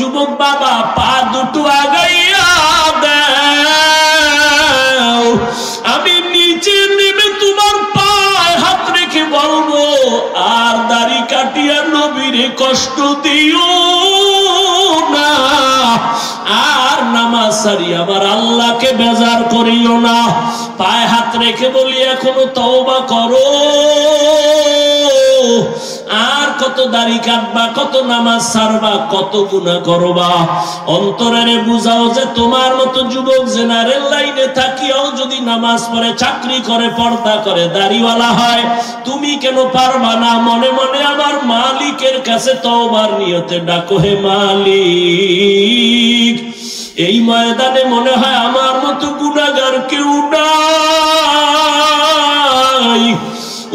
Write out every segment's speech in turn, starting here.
যুবক বাবা পা দুটো আগাইয়া দাও, আমি নিচে নেমে তোমার পায়ে হাত রেখে বলবো, আর দাড়ি কাটিয়া নবীরে কষ্ট দিও না, আর নামাজ সারি আমার আল্লাহকে বেজার করিও না। পায়ে হাত রেখে বলি, এখনো তওবা করো, আর কত দাড়ি কাটবা, কত নামাজ ছাড়বা, কত গুনাহ করবা। অন্তরে বুঝাও যে তোমার মতো যুবক জেনারেল লাইনে থাকিয়াও যদি নামাজ পড়ে, চাকরি করে, পর্দা করে, দাড়িওয়ালা হয়, তুমি কেন পারবা না? মনে মনে আমার মালিকের কাছে তওবার নিয়তে ডাকো, হে মালিক এই ময়দানে মনে হয় আমার মতো গুনাহগার কেউ নাই।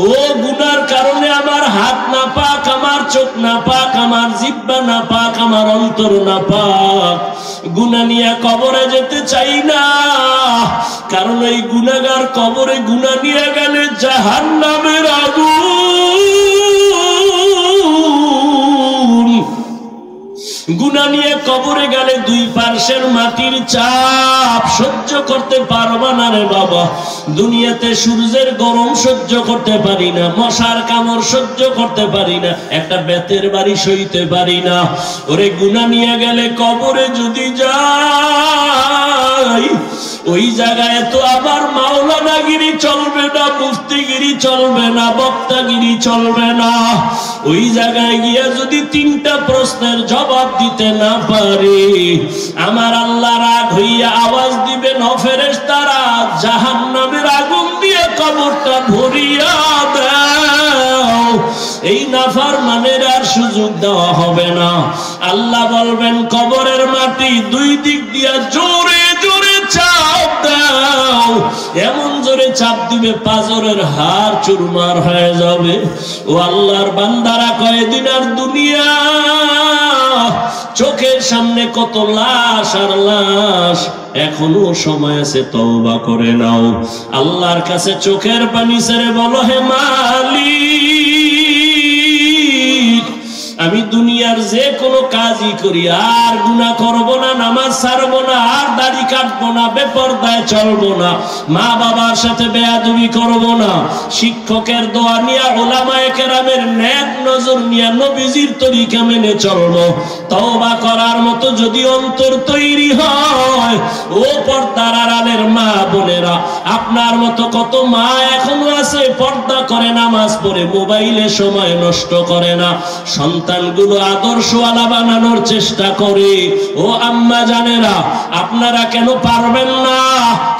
ও গুনার কারণে আমার হাত না পাক, আমার চোখ না পাক, আমার জিহ্বা না পাক, আমার অন্তর না পাক। গুনাহ নিয়ে কবরে যেতে চাই না, কারণ এই গুনাহগার কবরে গুনাহ নিয়ে গেলে জাহান্নামের আগুন। গুনাহ নিয়ে কবরে গেলে দুই পার্শ্বের মাটির চাপ সহ্য করতে পারবা না রে বাবা। দুনিয়াতে সূর্যের গরম সহ্য করতে পারি না, মশার কামড় সহ্য করতে পারি না, একটা বেতের বাড়ি সইতে পারি না। ওরে গুনাহ নিয়ে গেলে কবরে যদি যাই, ওই জায়গায় তো আবার মাওলানাগিরি চলবে না, মুফতিগিরি চলবে না, বক্তাগিরি চলবে না। ওই জায়গায় গিয়া যদি তিনটা প্রশ্নের জবাব দিতে না পারি, আমার আল্লাহ রাগ হইয়া আওয়াজ দিবেন, ও ফেরেশতারা জাহান্নামের আগুন দিয়ে কবরটা ভরিয়া দাও। এই নাফরমানের আর সুযোগ দেওয়া হবে না। আল্লাহ বলবেন, কবরের মাটি দুই দিক দিয়া জোরে জোরে চাপ দাও। এমন জোরে চাপ দিবে পাঁজরের হাড় চুরমার হয়ে যাবে। ও আল্লাহর বান্দারা, কয়দিন আর দুনিয়া, চোখের সামনে কত লাশ আর লাশ, এখনো সময় আছে, তওবা করে নাও। আল্লাহর কাছে চোখের পানি ছেড়ে বলো, হে মালিক আমি দুনিয়ার যে কোনো কাজই করি, আর গুনাহ করব না, নামাজ ছাড়বো না, আর দাড়ি কাটবো না, বেপরদায় চলবো না, মা বাবার সাথে বেয়াদবি করব না, শিক্ষকের দোয়া নিয়ে, উলামায়ে কেরামের নেক নজর নিয়ে নবীজির তরিকা মেনে চলবো। তওবা করার মতো যদি অন্তর তৈরি হয়, ও পর্দার আড়ালের মা বোনেরা, আপনার মতো কত মা এখনো আছে পর্দা করে, নামাজ পড়ে, মোবাইলে সময় নষ্ট করে না, সন্তানগুলো আদর্শওয়ালা বানানোর চেষ্টা করে। ও আম্মা জানেরা, আপনারা কেন পারবেন না?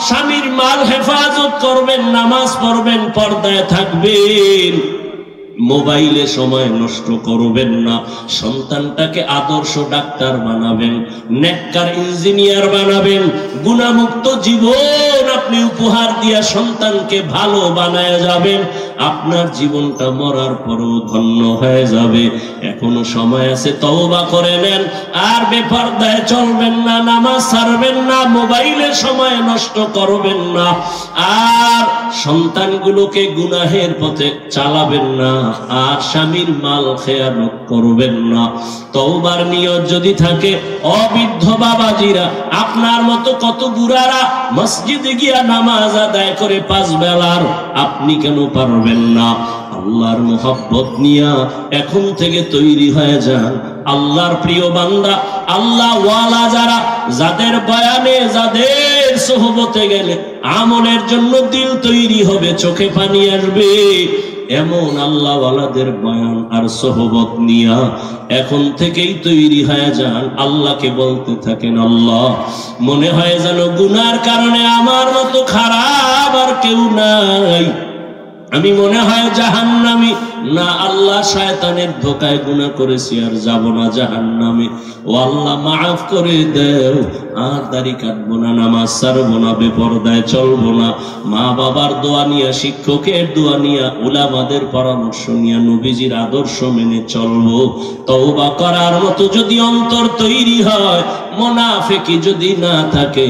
স্বামীর মাল হেফাজত করবেন, নামাজ পড়বেন, পর্দায় থাকবেন, মোবাইলে সময় নষ্ট করবেন না, সন্তানটাকে আদর্শ ডাক্তার বানাবেন, নেককার ইঞ্জিনিয়ার বানাবেন, গুনাহমুক্ত জীবন আপনি উপহার দিয়া সন্তানকে ভালো বানায় যাবেন। আপনার জীবনটা মরার পরও ধন্য হয়ে যাবে। এখনো সময় আছে, তওবা করে নেন, আর বেপরদায় চলবেন না, নামাজ ছাড়বেন না, মোবাইলে সময় নষ্ট করবেন না, আর সন্তানগুলোকে গুনাহের পথে চালাবেন না, আর স্বামীর মাল খেয়ানত করবেন না। তওবার নিয়ত যদি থাকে, অবৃদ্ধ বাবাজিরা, আপনার মতো কত বুড়ারা মসজিদে গিয়া নামাজ আদায় করে 5 বেলার, আপনি কেন পারবেন না? আল্লাহর মোহাব্বত নিয়া এখন থেকে তৈরি হয়ে যান। আল্লাহর প্রিয় বান্দা, আল্লাহ ওয়ালা যারা, যাদের বয়ানে, যাদের সোহবতে গেলে আমলের জন্য দিল তৈরি হবে, চোখে পানি আসবে, এমন আল্লাহ ওয়ালাদের বয়ান আর সোহবত নিয়া এখন থেকেই তৈরি হয়ে যান। আল্লাহকে বলতে থাকেন, আল্লাহ মনে হয় যেন গুনার কারণে আমার মতো খারাপ আর কেউ নাই, আমি মনে হয় জাহান্নামী না। আল্লাহ, শয়তানের ধোকায় গুনাহ করেছি, আর যাব না জাহান্নামে। ও আল্লাহ মাফ করে দাও, আর দাড়ি কাটবো না, নামাজ ছাড়বো না, বেপরদায় চলবো না, মা বাবার দোয়া নিয়ে, শিক্ষকের দোয়া নিয়ে, উলামাদের পরামর্শ নিয়ে নবীজির আদর্শ মেনে চলবো। তওবা করার মতো যদি অন্তর তৈরি হয়, মুনাফিকি যদি না থাকে,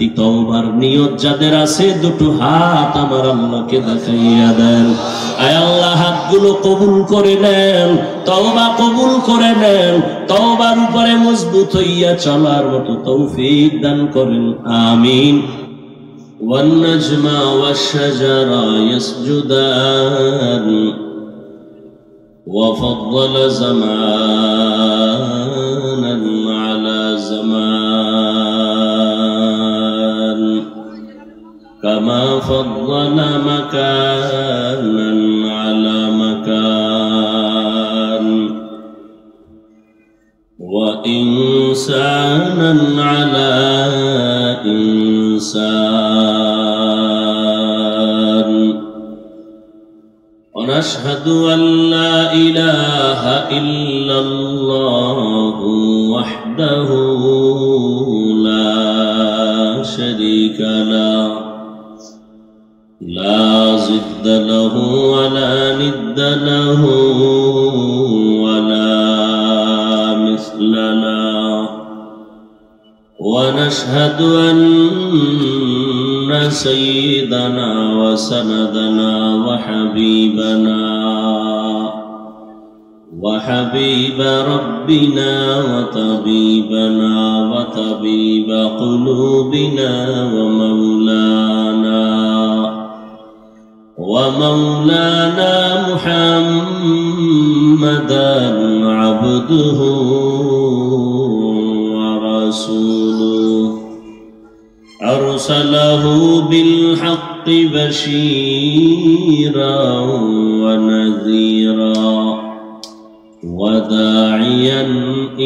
একটি তওবার নিয়ত যাদের আছে দুটো হাত আমার আল্লাহকে দেখাইয়া দেন। আয় আল্লাহ হাতগুলো কবুল করে নেন, তওবা কবুল করে নেন, তওবার উপরে মজবুত হইয়া চলার মতো তৌফিক দান করেন, আমিন। والنجم والشجر يسجدان وفضل زمانا على زمان كما فضل مكانا على مكان وإنسانا على إنسان ونشهد أن لا إله إلا الله وحده لا شريك له لا ضد له ولا ند له ولا مثل له ونشهد أن سيدنا وسندنا وحبيب ربنا وطبيب قلوبنا ومولانا محمدا عبده ورسوله أرسله بالحق بشيرا ونذيرا وداعيا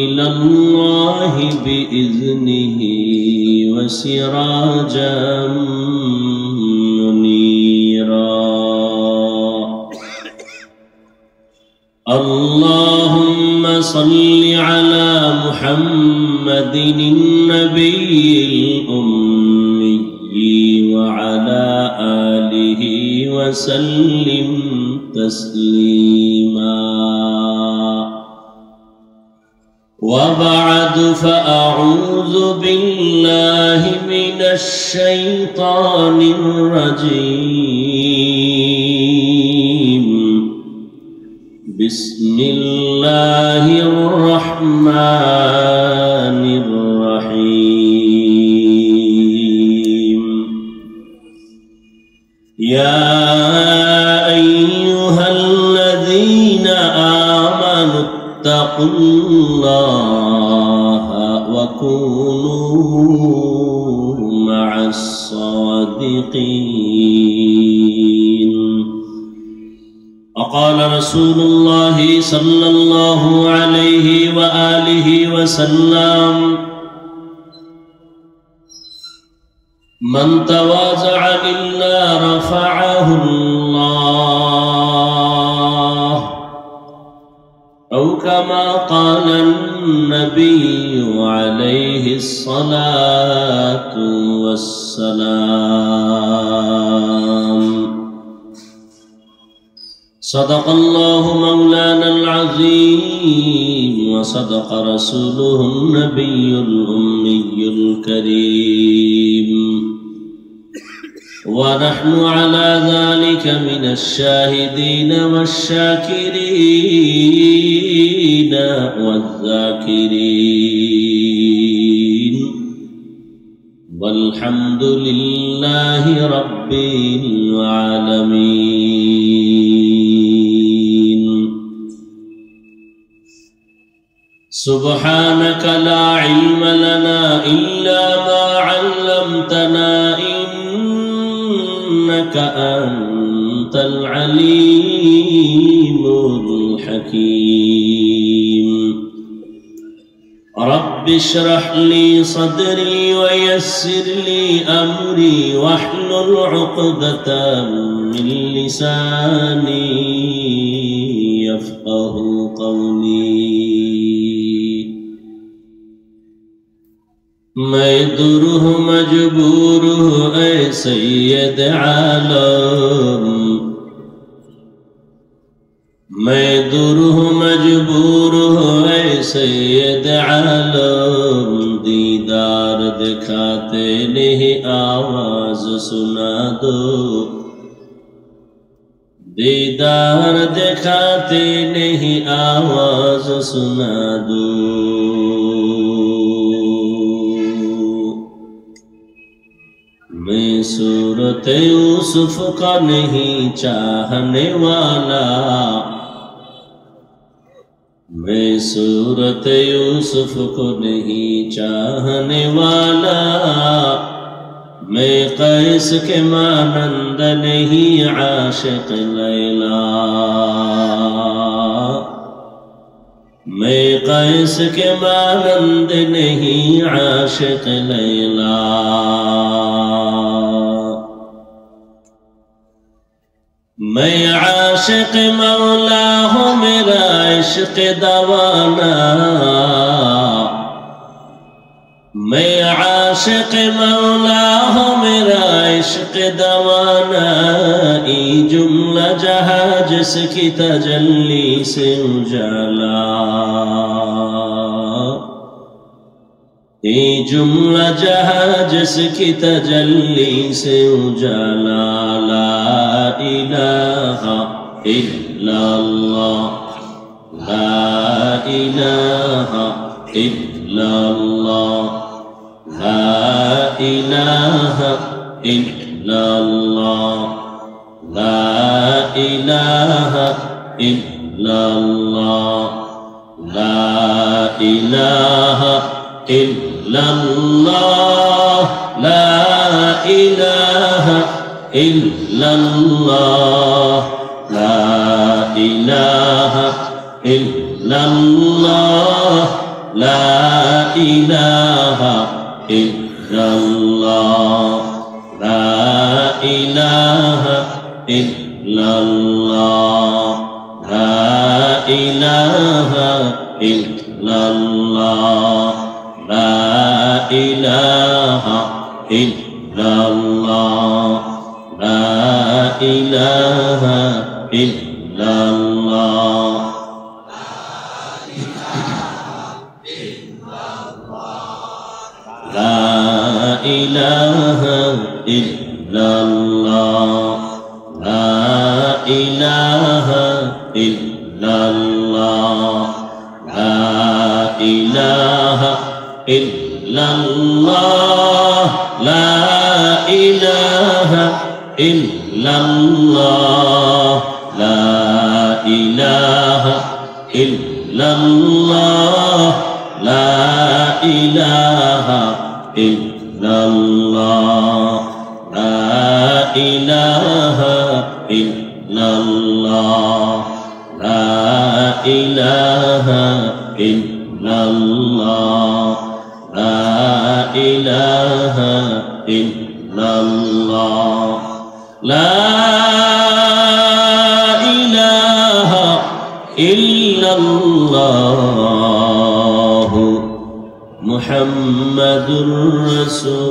إلى الله بإذنه وسراجا منيرا اللهم صل على محمد النبي الأمي وعلى آله وسلم تسليما وبعد فأعوذ بالله من الشيطان الرجيم بسم الله الرحمن الرحيم يا أيها الذين آمنوا اتقوا الله وكونوا مع الصادقين وقال رسول الله صلى الله عليه وآله وسلم من تواضع لله رفعه الله أو كما قال النبي عليه الصلاة والسلام صدق الله مولانا العظيم وصدق رسوله النبي الأمي الكريم ونحن على ذلك من الشاهدين والشاكرين والذاكرين والحمد لله رب العالمين سبحانك لا علم لنا إلا ما علمتنا إنك أنت العليم الحكيم رب اشرح لي صدري ويسر لي أمري واحلل عقدة من لساني يفقه قولي मैं दुरूह मजबूर हूँ ऐ सैयद आलम मैं दुरूह मजबूर हूँ ऐ सैयद सैयद आलम दीदार दिखाते नहीं आवाज सुना दो, दीदार दिखाते नहीं आवाज सुना दो। मैं सूरत यूसुफ का नहीं चाहने वाला, मैं सूरत यूसुफ को नहीं चाहने वाला, मैं कैस के मानंद नहीं आशिक लैला, मैं कैस के मानंद नहीं आशिक लैला। मैं आशिक मौला हूँ मेरा इश्क दवाना, मैं आशिक मौला हूँ मेरा इश्क दवाना। ई जुमला जहाँ जिसकी तजल्ली से उजाला, ये जुमला जहाँ जिसकी तजल्ली से उजाला। ला इलाहा इल्लल्लाह, ला इलाहा इल्लल्लाह, ला इलाहा इल्लल्लाह, ला इलाहा इल्लल्लाह, ला इलाहा इल्लल्लाह, ला इलाहा इल्लल्लाह, ला इलाहा इल्लल्लाह, ला इलाहा इल्लल्लाह, ला इलाहा इल्लल्लाह, ला इलाहा इल्लल्लाह, ला इलाहा इल्लल्लाह, ला इलाहा इल्लल्लाह। ला इलाहा इल्लल्लाह, ला इलाहा इल्लल्लाह, ला इलाहा इल्लल्लाह, ला इलाहा इल्लल्लाह, ला इलाहा इल्लल्लाह, ला इलाहा इल्लल्लाह, ला इलाहा इल्लल्लाह, ला इलाहा इल्लल्लाह, ला इलाहा इल्लल्लाह, ला इलाहा इल्लल्लाह मुहम्मदुर रसूलुल्लाह।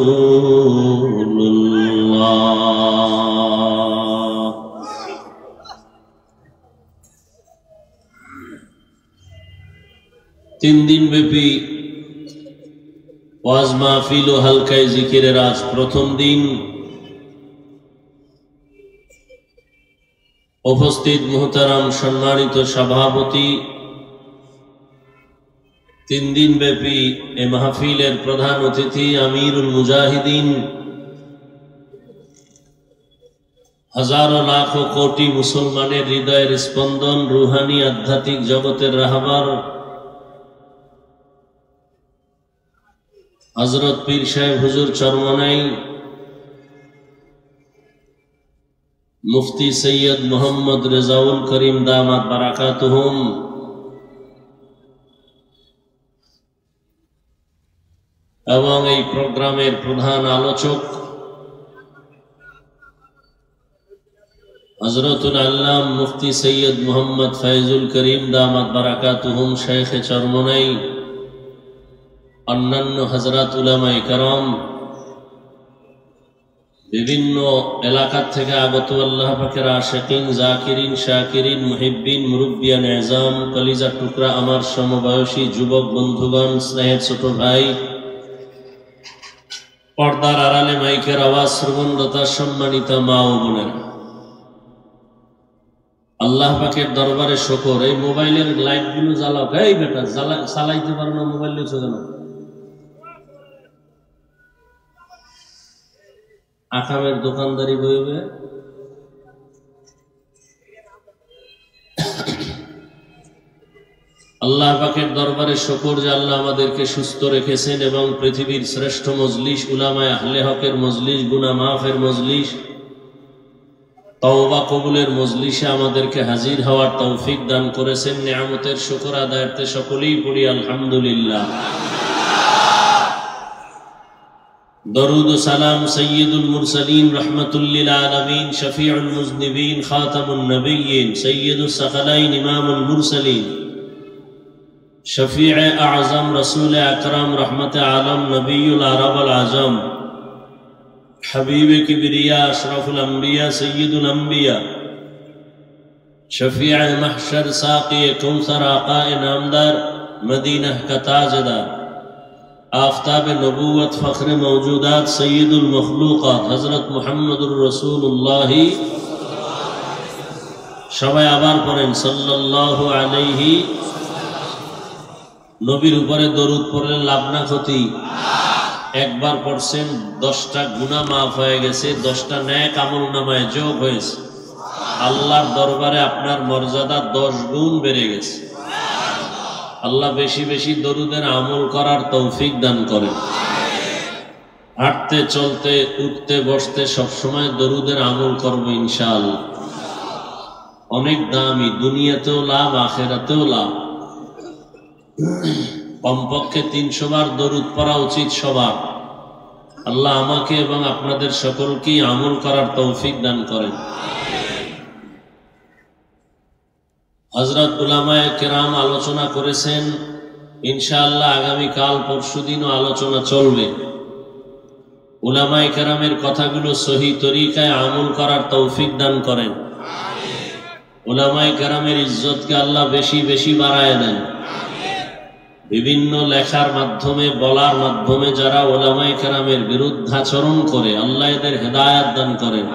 तीन दिन ব্যাপী ওয়াজ মাহফিল ও হালকায় জিকিরের আজ প্রথম দিন। উপস্থিত মুহতারাম সম্মানিত সভাপতি, তিন দিন ব্যাপী এ মাহফিলের প্রধান অতিথি আমিরুল মুজাহিদিন, হাজারো লাখো কোটি মুসলমানের হৃদয়ের স্পন্দন, রুহানি আধ্যাত্মিক জগতের রাহবার হযরত পীর সাহেব হুজুর চরমনাই, মুফতি সৈয়দ মোহাম্মদ রেজাউল করিম দামাত বারাকাতুহুম, এবং এই প্রোগ্রামের প্রধান আলোচক হযরতুল আল্লাম মুফতি সৈয়দ মোহাম্মদ ফয়জুল করিম দামাত বারাকাতুহুম শেখে চরমনাই, অন্যান্য হযরত উলামায়ে কেরাম, বিভিন্ন এলাকা থেকে আগত আল্লাহ পাকের আশিকিন, জাকিরিন, শাকিরিন, মুহিব্বিন, মুরব্বিয়ান এজাম, কলিজার টুকরা আমার সমবয়সী যুবক বন্ধুগণ, স্নেহের ছোট ভাই, পর্দার আড়ালে মাইকের আওয়াজ শ্রবণরতা সম্মানিত মা ও বোনেরা, আল্লাহ পাকের দরবারে শুকর। এই মোবাইলের লাইট গুলো জ্বালাও। এই বেটা চালাইতে পারো না, মোবাইল লইছো কেন? আকামের দোকানদারি বইবে। আল্লাহ পাকের দরবারে শুকর যে আল্লাহ আমাদেরকে সুস্থ রেখেছেন এবং পৃথিবীর শ্রেষ্ঠ মজলিস উলামায়ে আহলে হকের মজলিস, গুনাহ মাফের মজলিস, তওবা কবুলের মজলিসে আমাদেরকে হাজির হওয়ার তৌফিক দান করেছেন। নিয়ামতের শুকর আদায়ার্থে সকলেই পড়ি আলহামদুলিল্লাহ। দরুদ ও সালাম সৈয়দুল মুরসালিন রহমাতুল লিল আলামিন, শফিউল মুজনিবিন, খাতামুন নবিয়্যিন, সৈয়দুস সাকালাইন, ইমামুল মুরসালিন, শফিউ আযম, রাসূল আকরাম, রহমতে আলম, নবিয়ুল আরব আল আজম, হাবিবে কিবরিয়া, আশরাফুল আম্বিয়া, সৈয়দুল আম্বিয়া, শফিউ মাহশর, সাকি কৌসর, আকায়ে নামদার, মদিনা কা তাজদার, आफताब नबूवत, फ़ख्र मौजूदात, सय्यदुल मखलूक़ात, हज़रत मुहम्मदुर रसूलुल्लाह। सबाई आबार पढ़ें सल्लल्लाहु अलैहि। नबीर उपरे दरूद पढ़ले लाभ ना क्षति। एक बार पढ़ছেন 10টা गुनाह माफ হয়ে গেছে, 10টা নেক আমলনামায় যোগ হয়েছে। আল্লাহর দরবারে আপনার মর্যাদা 10 গুণ বেড়ে গেছে। আল্লাহ বেশি বেশি দরুদের আমল করার তৌফিক দান করেন। হাঁটতে চলতে উঠতে বসতে সবসময় দরুদের আমল করবো ইনশাআল্লাহ। অনেক দামি, দুনিয়াতেও লাভ, আখিরাতেও লাভ। কমপক্ষে 300 বার দরুদ পড়া উচিত সবার। আল্লাহ আমাকে এবং আপনাদের সকলকেই আমল করার তৌফিক দান করেন। হযরত উলামায়ে কেরাম আলোচনা করেছেন, ইনশাআল্লাহ আগামী কাল পরশুদিনও আলোচনা চলবে। উলামায়ে কেরামের কথাগুলো সহি তরিকায় আমল করার তৌফিক দান করেন। উলামায়ে কেরামের ইজ্জতকে আল্লাহ বেশি বেশি বাড়ায় দেন। বিভিন্ন লেখার মাধ্যমে, বলার মাধ্যমে যারা উলামায়ে কেরামের বিরুদ্ধাচরণ করে, আল্লাহ এদের হেদায়েত দান করেন।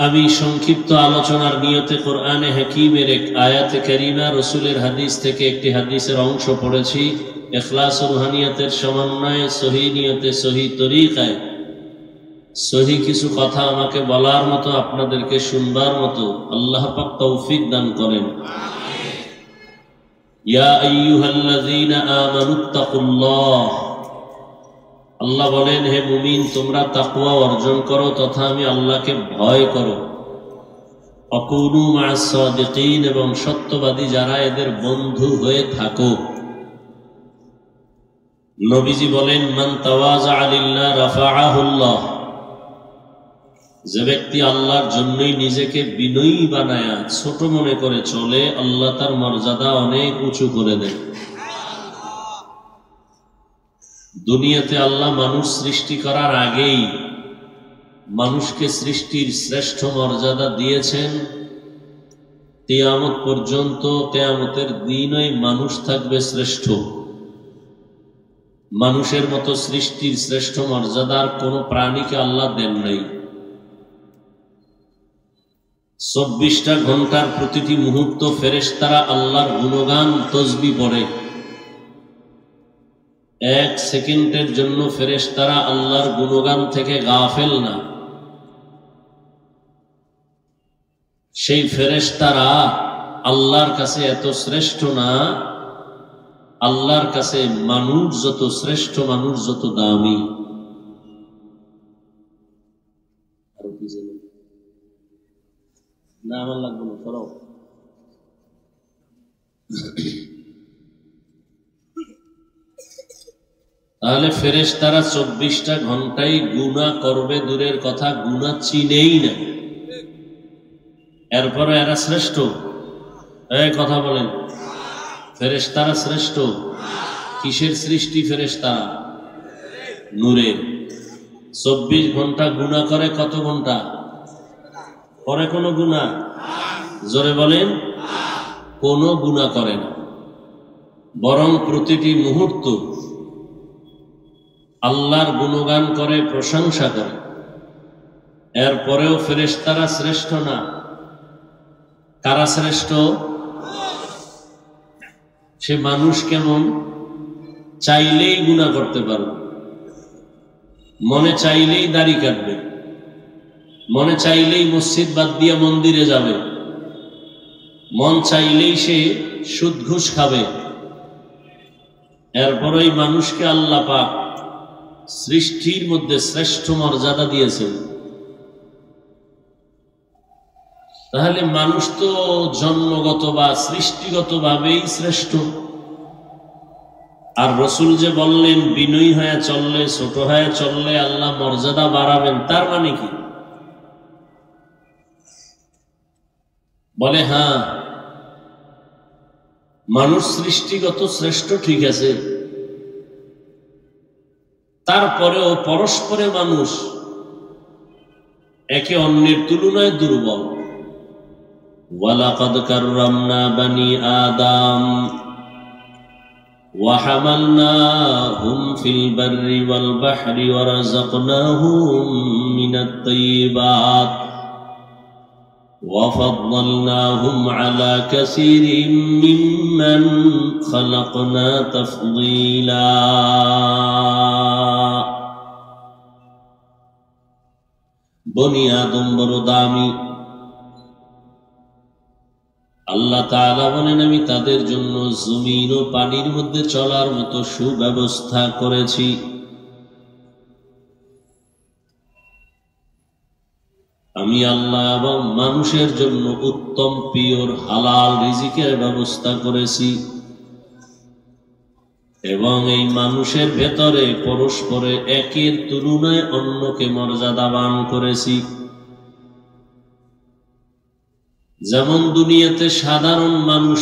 আমি সংক্ষিপ্ত আলোচনার নিয়তে কোরআনে হাকিমের এক আয়াতে কারিমা, রাসূলের হাদিস থেকে একটি হাদিসের অংশ পড়েছি। ইখলাস ও রুহানিয়াতের সমন্বয়ে সহি নিয়তে, সহি তরিকায় সহি কিছু কথা আমাকে বলার মতো, আপনাদেরকে শুনবার মতো আল্লাহ পাক তৌফিক দান করেন। ইয়া আইয়ুহাল্লাযীনা আমানুত্তাকুল্লাহ। আল্লাহ বলেন, হে মুমিন, তোমরা তাকওয়া অর্জন করো তথা আমি আল্লাহকে ভয় করো। আকুনু মা'আস সাদিকিন, এবং সত্যবাদী যারা, এদের বন্ধু হয়ে থাকো। নবীজি বলেন, মান তাওয়াযা লিল্লাহ রাফা'আহুল্লাহ। যে ব্যক্তি আল্লাহর জন্যই নিজেকে বিনয়ী বানায়া ছোট মনে করে চলে, আল্লাহ তার মর্যাদা অনেক উঁচু করে দেন। দুনিয়াতে আল্লাহ মানুষ সৃষ্টি করার আগেই মানুষকে সৃষ্টির শ্রেষ্ঠ মর্যাদা দিয়েছেন। কিয়ামত পর্যন্ত, কিয়ামতের দিনই মানুষ থাকবে শ্রেষ্ঠ। মানুষের মতো সৃষ্টির শ্রেষ্ঠ মর্যাদার কোন প্রাণীকে আল্লাহ দেন নাই। 24টা ঘন্টার প্রতিটি মুহূর্ত ফেরেশতারা আল্লাহর গুণগান তসবিহ পড়ে। 1 সেকেন্ডের জন্য ফেরেশতারা আল্লাহর গুণগান থেকে গাফেল না। সেই ফেরেশতারা আল্লাহর কাছে এত শ্রেষ্ঠ না, আল্লাহর কাছে মানুষ যত শ্রেষ্ঠ, মানুষ যত দামি। না আমার লাগবে না, করো। তাহলে ফেরেশতারা 24টা ঘন্টায় গুনাহ করবে, দূরের কথা গুনাহ চিনেই না। এরপরে এরা শ্রেষ্ঠ? এই কথা বলেন, ফেরেশতারা শ্রেষ্ঠ? কিসের সৃষ্টি ফেরেশতারা? নূরের। 24 ঘন্টা গুনাহ করে কত ঘন্টা করে? কোনো গুনাহ? জোরে বলেন। কোনো গুনাহ করে না, বরং প্রতিটি মুহূর্ত আল্লাহর গুণগান করে, প্রশংসা করে। এরপরেও ফেরেশতারা শ্রেষ্ঠ না? কারা শ্রেষ্ঠ? সে মানুষ কেমন? চাইলেই গুনাহ করতে পারবে, মনে চাইলেই দাড়ি কাটবে, মনে চাইলেই মসজিদ বাদ দিয়ে মন্দিরে যাবে, মন চাইলেই সে সুদ ঘুষ খাবে। এরপর ওই মানুষকে আল্লাহ পাক সৃষ্টির মধ্যে শ্রেষ্ঠ মর্যাদা দিয়েছেন। তাহলে মানুষ তো জন্মগত বা সৃষ্টিগত ভাবেই শ্রেষ্ঠ। আর রাসূল যে বললেন বিনয়ী হয়ে চললে, ছোট হয়ে চললে আল্লাহ মর্যাদা বাড়াবেন, তার মানে কি? বলে হ্যাঁ, মানুষ সৃষ্টিগত শ্রেষ্ঠ, ঠিক আছে, তারপরেও পরস্পরে মানুষ একে অন্যের তুলনায় দুর্বল। ওয়ালাকাদ কাররামনা বানি আদম ওয়া হামালনাহুম ফিল বাররি ওয়াল বাহরি ওয়া রাযাকনাহুম মিনাত তাইয়্যিবাত ওয়া ফাদ্দালনাহুম আলা কাসীরিম মিম্মান খালাকনা তাফদীলা। বনি আদম বড় দামি। আল্লাহ তাআলা বলেন আমি তাদের জন্য জমিন ও পানির মধ্যে চলার মতো সুব্যবস্থা করেছি। আমি আল্লাহ এবং মানুষের জন্য উত্তম পিওর হালাল রিজিকের ব্যবস্থা করেছি, এবং এই মানুষের ভেতরে পরস্পরে একের তুলনায় অন্যকে মর্যাদাবান করেছি। যেমন দুনিয়াতে সাধারণ মানুষ,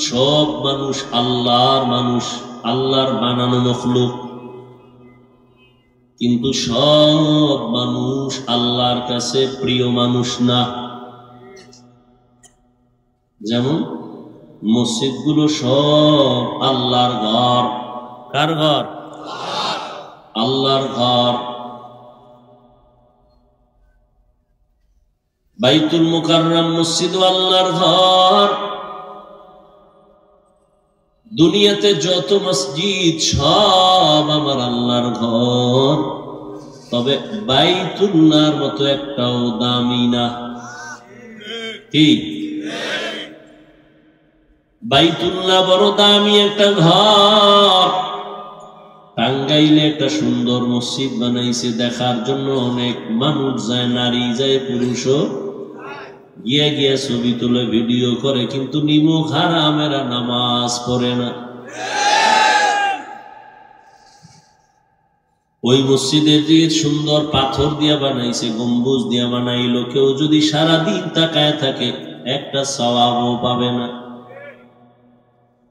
সব মানুষ আল্লাহর মানুষ, আল্লাহর বানানো মখলুক, কিন্তু সব মানুষ আল্লাহর কাছে প্রিয় মানুষ না। যেমন মসজিদগুলো সব আল্লাহর ঘর। কার ঘর? আল্লাহর ঘর। বাইতুল মুকাররম মসজিদ আল্লাহর ঘর। দুনিয়াতে যত মসজিদ সব আমার আল্লাহর ঘর, তবে বাইতুল্লাহর মতো একটাও দামি না। ঠিক, বাইতুল্লাহ বড় দামি একটা ঘর। টাঙ্গাইলে একটা সুন্দর মসজিদ বানাইছে, দেখার জন্য অনেক মানুষ যায়, নারী যায়, পুরুষও গিয়ে গিয়ে ছবি তুলে ভিডিও করে, কিন্তু নিমুখ হারামেরা নামাজ পড়ে না। ওই মসজিদের যে সুন্দর পাথর দিয়া বানাইছে, গম্বুজ দিয়া বানাইলো, কেউ যদি সারাদিন তাকায় থাকে একটা সওয়াবও পাবে না।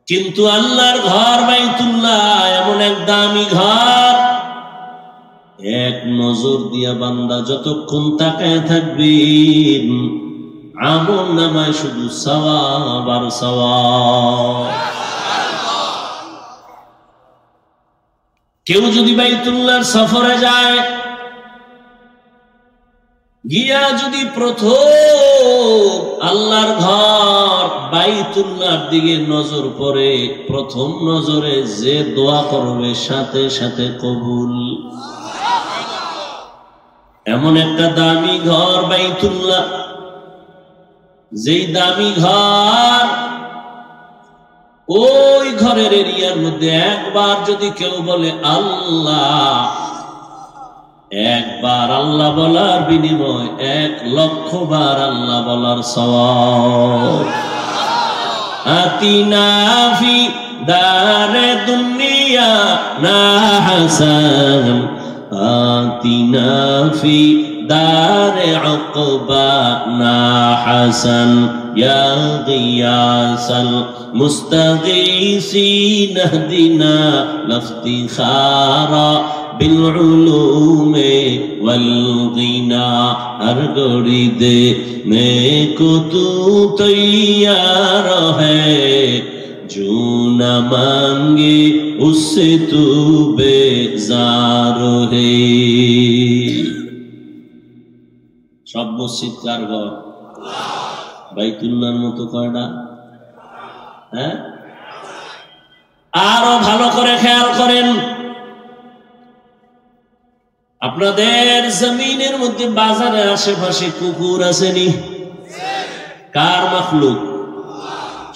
কিন্তু আল্লাহর ঘর বাইতুল্লাহ এমন এক দামি ঘর, এক নজর দিয়া বান্দা যতক্ষণ তাকায় থাকবে আমল নামায় শুধু সওয়াব আর সওয়াব। কেউ যদি বাইতুল্লাহর সফরে যায়, গিয়া যদি প্রথম আল্লাহর ঘর বাইতুল্লাহর দিকে নজর পড়ে, প্রথম নজরে যে দোয়া করবে সাথে সাথে কবুল। এমন একটা দামি ঘর বাইতুল্লাহ, যেই দামি ঘর, ওই ঘরের এরিয়ার মধ্যে একবার যদি কেউ বলে আল্লাহ, একবার আল্লাহ বলার বিনিময় 1,00,000 বার আল্লাহ বলার সওয়াব। আতিনা ফি দারে দুনিয়া না হাসান, আতিনা ফি দারে উকবা না হাসান, ইয়া গিয়াসাল মুস্তাগীসিন ইহদিনা লাফতিখারা بالعلوم والغنى हर घड़ी देने को तू तैयार है जो न मांगे उससे तू बेजार है सब मस्जिद कार घर বাইতুল্লাহর মতো কয়টা হ্যাঁ আরো ভালো করে খেয়াল করেন আপনাদের জমিনের মধ্যে বাজারের আশেপাশে কুকুর আসেনি কার মাখলুক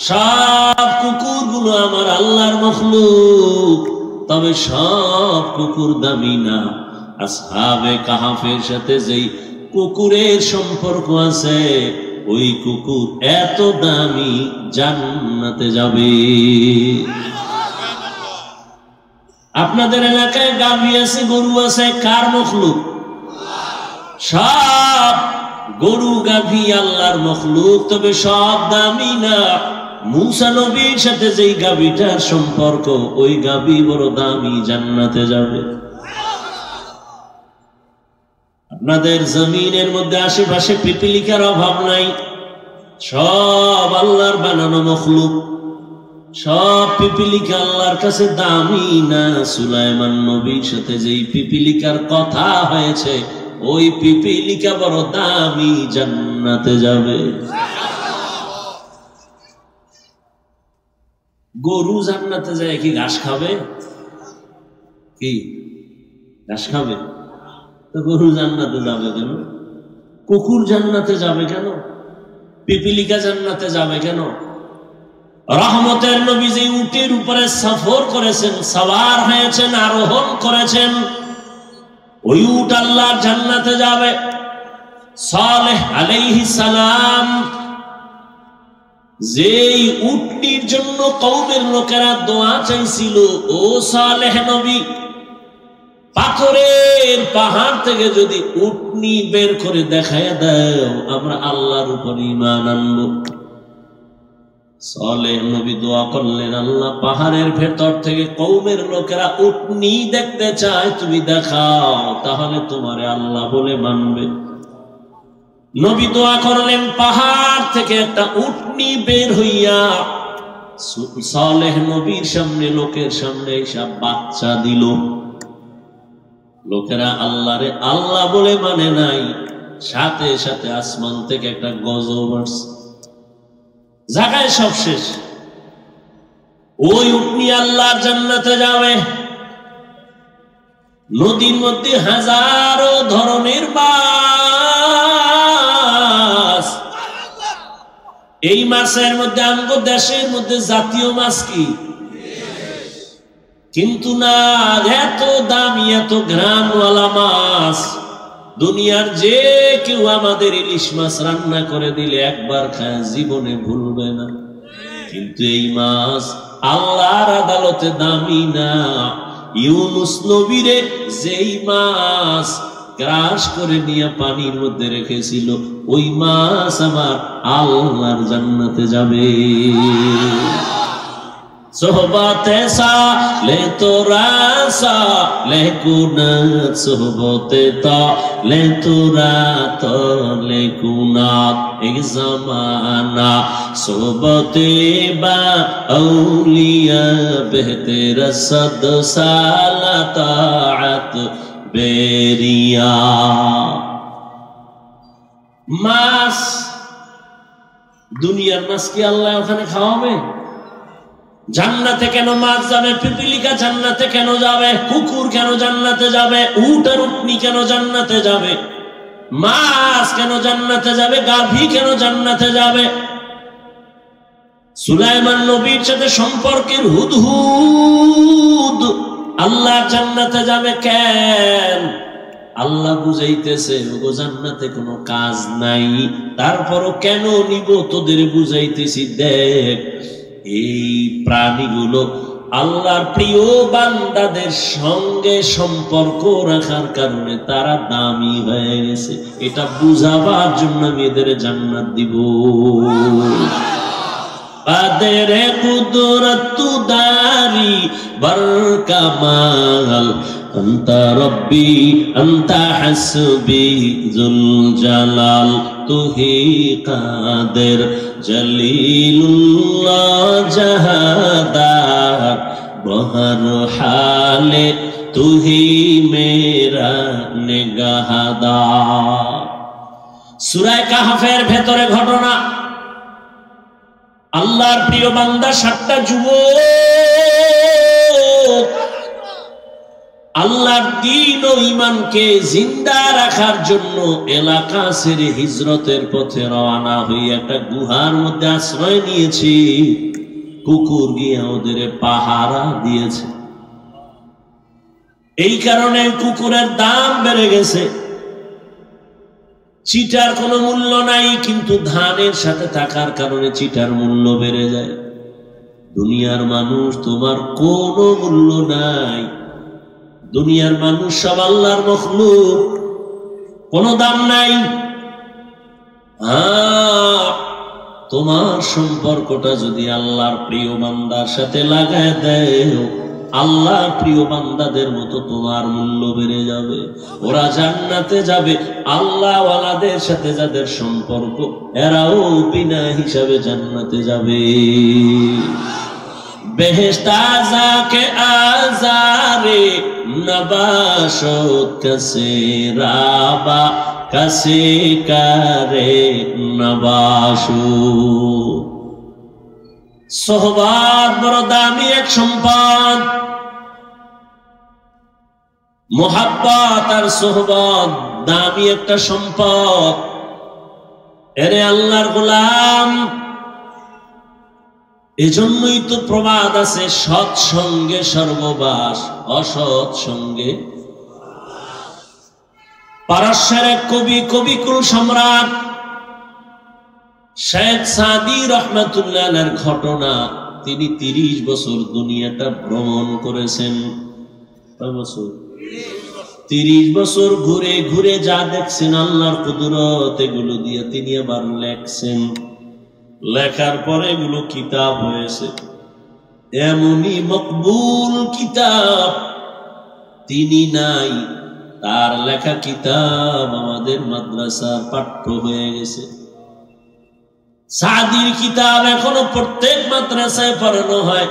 সব কুকুরগুলো আমার আল্লাহর মাখলুক তবে সব কুকুর দামি না আসহাবে কাহাফের সাথে যেই কুকুরের সম্পর্ক আছে ওই কুকুর এত দামি জান্নাতে যাবে আপনাদের এলাকায় গাভী আছে গরু আছে কার মখলুক সব গরু গাভী আল্লাহর মখলুক তবে সব দামি না মুসা নবীর সাথে যেই গাভীটার সম্পর্ক ওই গাভী বড় দামি জান্নাতে যাবে আপনাদের জমিনের মধ্যে আশেপাশে পিপিলিকার অভাব নাই সব আল্লাহর বানানো মখলুক সব পিপিলিকা আল্লাহর কাছে দামি না সুলাইমান নবীর সাথে যেই পিপিলিকার কথা হয়েছে ওই পিপিলিকা বড় দামি জান্নাতে যাবে গরু জান্নাতে যায় কি ঘাস খাবে কি ঘাস খাবে তো গরু জান্নাতে যাবে কেন কুকুর জান্নাতে যাবে কেন পিপিলিকা জান্নাতে যাবে কেন রহমতের নবী যে উটের উপরে সফর করেছেন সওয়ার হয়েছেন আরোহণ করেছেন ওই উট আল্লাহর জান্নাতে যাবে সালেহ আলাইহিস সালাম যেই উটনির জন্য কওমের লোকেরা দোয়া চাইছিল ও সালেহ নবী পাথরের পাহাড় থেকে যদি উটনি বের করে দেখায় দাও আমরা আল্লাহর উপর ঈমান আনবো সালেহ নবী দোয়া করলেন আল্লাহ পাহাড়ের ভেতর থেকে কওমের লোকেরা উটনি দেখতে চায় তুমি দেখাও তাহলে তোমারে আল্লাহ বলে মানবে নবী দোয়া করলেন পাহাড় থেকে একটা উটনি বের হইয়া সালেহ নবীর সামনে লোকের সামনে সব বাচ্চা দিল লোকেরা আল্লাহরে আল্লাহ বলে মানে নাই সাথে সাথে আসমান থেকে একটা গজব আসছে জায়গায় সব শেষ ওই উটনি আল্লাহর জান্নাতে যাবে নদীর মধ্যে হাজারো ধরনের মাছ এই মাছের মধ্যে আমগো দেশের মধ্যে জাতীয় মাছ কি কিন্তু না এত দামি এত ঘ্রাণওয়ালা মাছ দুনিয়ার যে কেউ আমাদের ইলিশ মাছ রান্না করে দিলে একবার খায় জীবনে ভুলবে না কিন্তু এই মাছ আল্লাহর আদালতে দামি না ইউনুস নবীরে যেই মাছ গ্রাস করে নিয়ে পানির মধ্যে রেখেছিল ওই মাছ আমার আল্লাহর জান্নাতে যাবে সোহবতে সালে তোরা সালে কুনাত সোহবতে তালে তোরা তালে কুনাত এক জামানা সোহবতে বা আউলিয়া বেহতের সদ সালাতাত বেরিয়া মাছ দুনিয়ার মাছ কি আল্লাহ ওখানে খাওয়াবে জান্নাতে কেন মাছ যাবে পিপিলিকা জান্নাতে কেন যাবে কুকুর কেন জান্নাতে যাবে উট আর উটনি কেন জান্নাতে যাবে মাছ কেন জান্নাতে যাবে গাভী কেন জান্নাতে যাবে সুলাইমান নবীর সাথে সম্পর্কের হুদহুদ আল্লাহ জান্নাতে যাবে কেন আল্লাহ বুঝাইতেছে ওগো জান্নাতে কোনো কাজ নাই তারপরও কেন নিব তোদের বুঝাইতেছি দেখ এই প্রাণীগুলো আল্লাহর প্রিয় বান্দাদের সঙ্গে সম্পর্ক রাখার কারণে তারা দামি হয়ে গেছে এটা বুঝাবার জন্য আমি এদের জান্নাত দিব কাদের কুদরত তু দারি বার কামাল আন্তা রব্বি আন্তা হাসবি জুল জালাল তুহি কাদের জলিলুল্লাহ জাহাদার বহর হালে তুহি মেরা নিগাহদার। সূরা কাহফের ভেতরে ঘটনা, আল্লাহর প্রিয় বান্দা 7টা যুবক আল্লাহর দ্বীন ও ঈমানকে জিন্দা রাখার জন্য এলাকা ছেড়ে হিজরতের পথে রওনা হয়ে একটা গুহার মধ্যে আশ্রয় নিয়েছে। কুকুর গিয়ে ওদের পাহারা দিয়েছে। এই কারণে কুকুরের দাম বেড়ে গেছে। চিটার কোনো মূল্য নাই, কিন্তু ধানের সাথে থাকার কারণে চিটার মূল্য বেড়ে যায়। দুনিয়ার মানুষ তোমার কোনো মূল্য নাই। দুনিয়ার মানুষ সব আল্লাহর মখলুক, কোনো দাম নাই। তোমার সম্পর্কটা যদি আল্লাহর প্রিয় বান্দার সাথে লাগায় দেয়, আল্লাহর প্রিয় বান্দাদের মতো তোমার মূল্য বেড়ে যাবে। ওরা জান্নাতে যাবে। আল্লাহ ওয়ালাদের সাথে যাদের সম্পর্ক, এরাও বিনা হিসাবে জান্নাতে যাবে। বেহেশত আযাকে আযারে নবাশত কাসে রাবা কাসে কারে নবাশু। সোহবত বড় দামি এক সম্পদ। মোহাব্বত আর সোহবত দামি একটা সম্পদ। এরে আল্লাহর গোলাম, এজন্যই তো প্রবাদ আছে, সৎসঙ্গে সর্ববাস, অসৎ সঙ্গে। পারস্যের এক কবি, কবিকুল সম্রাট শেখ সাদি রহমাতুল্লাহ আলাইহির ঘটনা। তিনি 30 বছর দুনিয়াটা ভ্রমণ করেছেন। 30 বছর ঘুরে ঘুরে যা দেখছেন আল্লাহর কুদরত, এগুলো দিয়ে তিনি আবার লেখছেন। লেখার পরে এগুলো কিতাব হয়েছে। এমনই মকবুল কিতাব তিনি নাই, তার লেখা কিতাব আমাদের মাদ্রাসার পাঠ্য হয়ে গেছে। সাদির কিতাব এখনো প্রত্যেক মাদ্রাসায় পড়ানো হয়।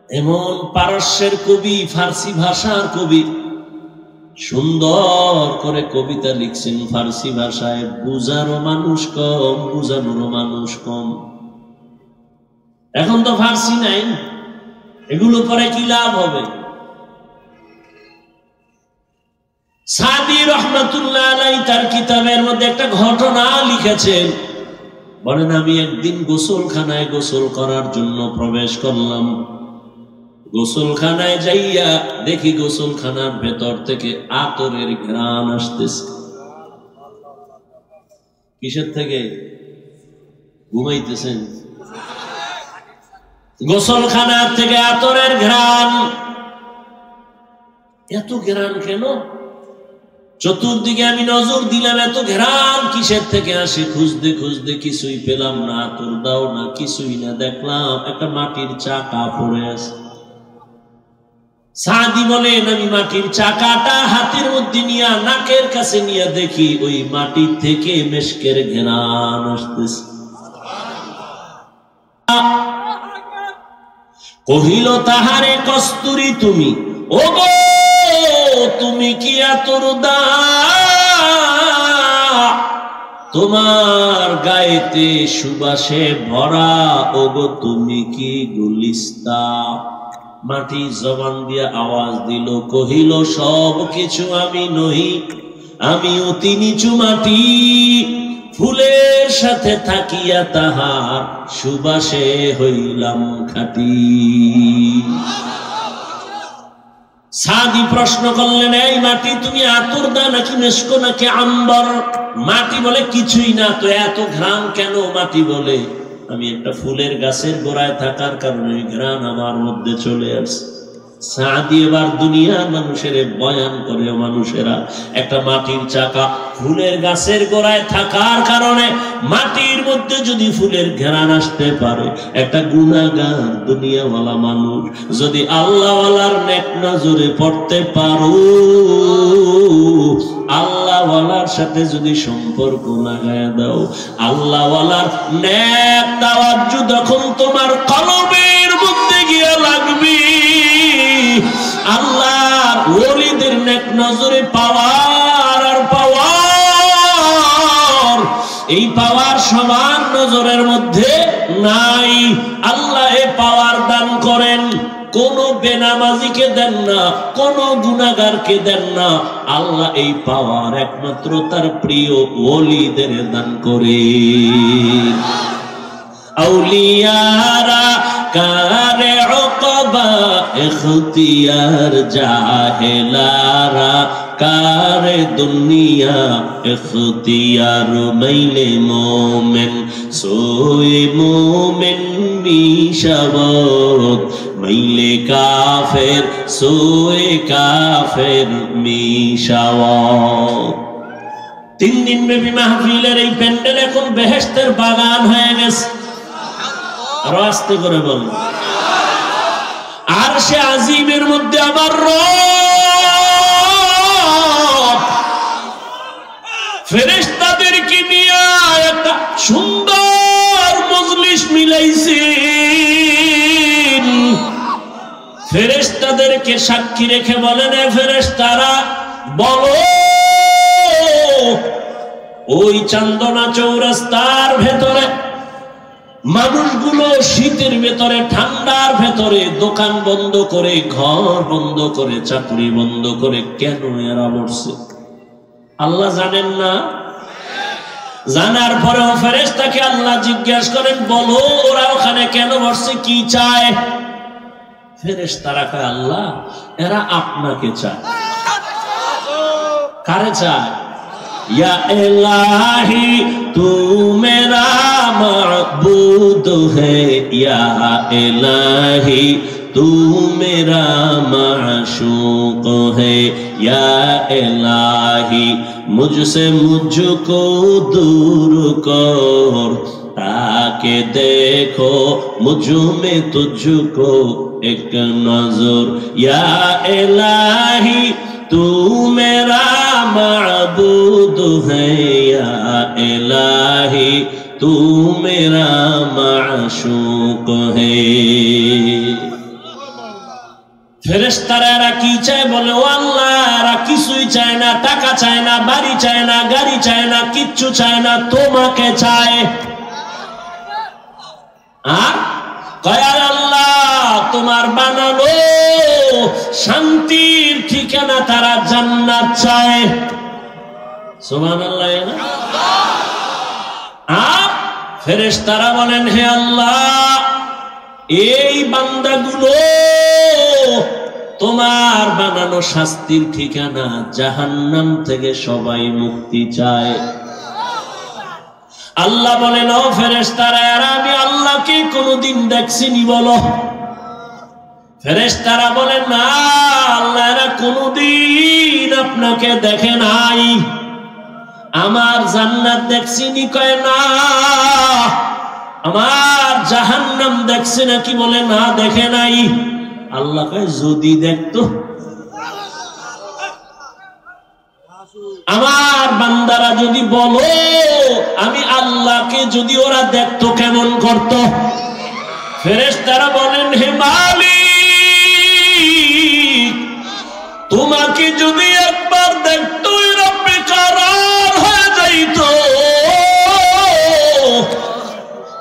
এমন পারস্যের কবি, ফার্সি ভাষার কবি, সুন্দর করে কবিতা লিখছেন ফার্সি ভাষায়। বুঝারও মানুষ কম, বুঝানোরও মানুষ কম। এখন তো ফার্সি নাই, এগুলো পরে কি লাভ হবে? সাদি রহমাতুল্লাহ আলাইহি তার কিতাবের মধ্যে একটা ঘটনা লিখেছেন। বলেন, আমি একদিন গোসলখানায় গোসল করার জন্য প্রবেশ করলাম। গোসলখানায় যাইয়া দেখি গোসলখানার ভেতর থেকে আতরের ঘ্রাণ আসতেছে। কিসের থেকে? ঘুমাইতেছেন? গোসলখানার থেকে আতরের ঘ্রাণ। এত ঘ্রাণ কেন? চতুর্দিকে আমি নজর দিলাম, এত ঘ্রাণ কিসের থেকে আসে? খুঁজতে খুঁজতে কিছুই পেলাম না, আতর দাও না, কিছুই না। দেখলাম একটা মাটির চাকা পড়ে আছে। সাদি বলেন, আমি মাটির চাকাটা হাতের মধ্যে নিয়ে নাকের কাছে নিয়ে দেখি ওই মাটির থেকে মেশকের ঘ্রাণ আসতেছে। কহিল তাহারে কস্তুরী তুমি, ও গো তুমি কি আতর দাও? তোমার গায়েতে সুবাসে ভরা, ও গো তুমি কি গুলিস্তা? মাটি জবান দিয়া আওয়াজ দিল, কহিল সব কিছু আমি নহি, আমি অতি নিচু মাটি। ফুলের সাথে থাকিয়া তাহার সুবাসে হইলাম খাঁটি। সাদি প্রশ্ন করলেন, এই মাটি তুমি আতর দা নাকি মেশক নাকি আম্বর? মাটি বলে কিছুই না, তো এত ঘ্রাণ কেন? মাটি বলে আমি একটা ফুলের গাছের গোড়ায় থাকার কারণে ঘ্রাণ আমার মধ্যে চলে আসছে। সাদি এবার দুনিয়ার মানুষের বয়ান করে, মানুষেরা একটা মাটির চাকা ফুলের গাছের গোড়ায় থাকার কারণে মাটির মধ্যে যদি ফুলের ঘেরান আসতে পারে, একটা গুনাহগার দুনিয়াওয়ালা মানুষ যদি আল্লাহওয়ালার নেক নজরে পড়তে পারো, আল্লাহওয়ালার সাথে যদি সম্পর্ক লাগায় দাও, আল্লাহওয়ালার নেক তাওয়াজ্জু যখন তোমার কলবের মধ্যে গিয়ে লাগবে, আল্লাহর ওলিদের নেক নজরে পাওয়ার আর পাওয়ার, এই পাওয়ার সমান নজরের মধ্যে নাই। আল্লাহ এ পাওয়ার দান করেন, কোন বেনামাজিকে দেন না, কোন গুনাহগারকে দেন না। আল্লাহ এই পাওয়ার একমাত্র তার প্রিয় ওলিদের দান করেন। আউলিয়ারা কারে উকবা ইখতিয়ার, জাহেলারা কারে দুনিয়া ইখতিয়ার, মাইলে মোমেন সোয়ে মোমেন মিশাবত, মাইলে কাফের সোয়ে কাফের মিশাওয়াত। 3 দিন ব্যাপী মাহফিলের এই প্যান্ডেল এখন বেহেশতের বাগান হয়ে গেছে। আরো আস্তে করে বল। আরশে আজিমের মধ্যে আমার রব ফেরেশতাদেরকে নিয়ে একটা সুন্দর মজলিস মিলাইছেন। ফেরেশতাদেরকে সাক্ষী রেখে বলেন, এ ফেরেশতারা বলো, ওই চান্দনা চৌরাস্তার ভেতরে মানুষগুলো শীতের ভেতরে, ঠান্ডার ভেতরে দোকান বন্ধ করে, ঘর বন্ধ করে, চাকরি বন্ধ করে কেন এরা বসছে? আল্লাহ জানেন না? জানার পরেও ফেরেশতাকে আল্লাহ জিজ্ঞাসা করেন, বলো ওরা ওখানে কেন বসছে, কি চায়? ফেরেশতারা কয়, আল্লাহ এরা আপনাকে চায়। কারে চায়? या इलाही तू मेरा माबूद है, या इलाही तू मेरा माशूक है, या इलाही मुझसे मुझको दूर कर, ताकि देखो मुझ में तुझको एक नजर, या इलाही तू मेरा माबूद है, या इलाही तू मेरा माशूक है। ফেরেশতারা এরা কি চায়? বলে, ও আল্লাহ এরা কিছুই চায় না, টাকা চায় না, বাড়ি চায় না, গাড়ি চায় না, কিচ্ছু চায় না, তোমাকে চায়। আর কয়, আল্লাহ তোমার বানানো শান্তির ঠিকানা তারা জান্নাত চায়। সুবহানাল্লাহ। আর ফেরেশতারা বলেন, হে আল্লাহ এই বান্দাগুলো তোমার বানানো শাস্তির ঠিকানা জাহান্নাম থেকে সবাই মুক্তি চায়। আল্লাহ বলেন, ও ফেরেশতারা এরা আমি আল্লাহকে কোনদিন দেখছিনি বলো? ফেরেশতারা বলেন, না আল্লাহ এরা কোনদিন আপনাকে দেখে নাই। আমার জান্নাত দেখছিনি? কয় না। আমার জাহান্নাম দেখছে নাকি? বলে না, দেখে নাই। আল্লাহ কয়, যদি দেখতো, আমার বান্দারা যদি বলো আমি আল্লাহকে যদি ওরা দেখতো কেমন করত? ফেরেশতারা বলেন, হে মালিক তোমাকে যদি একবার দেখতো এরা বেকারার হয়ে যাইতো,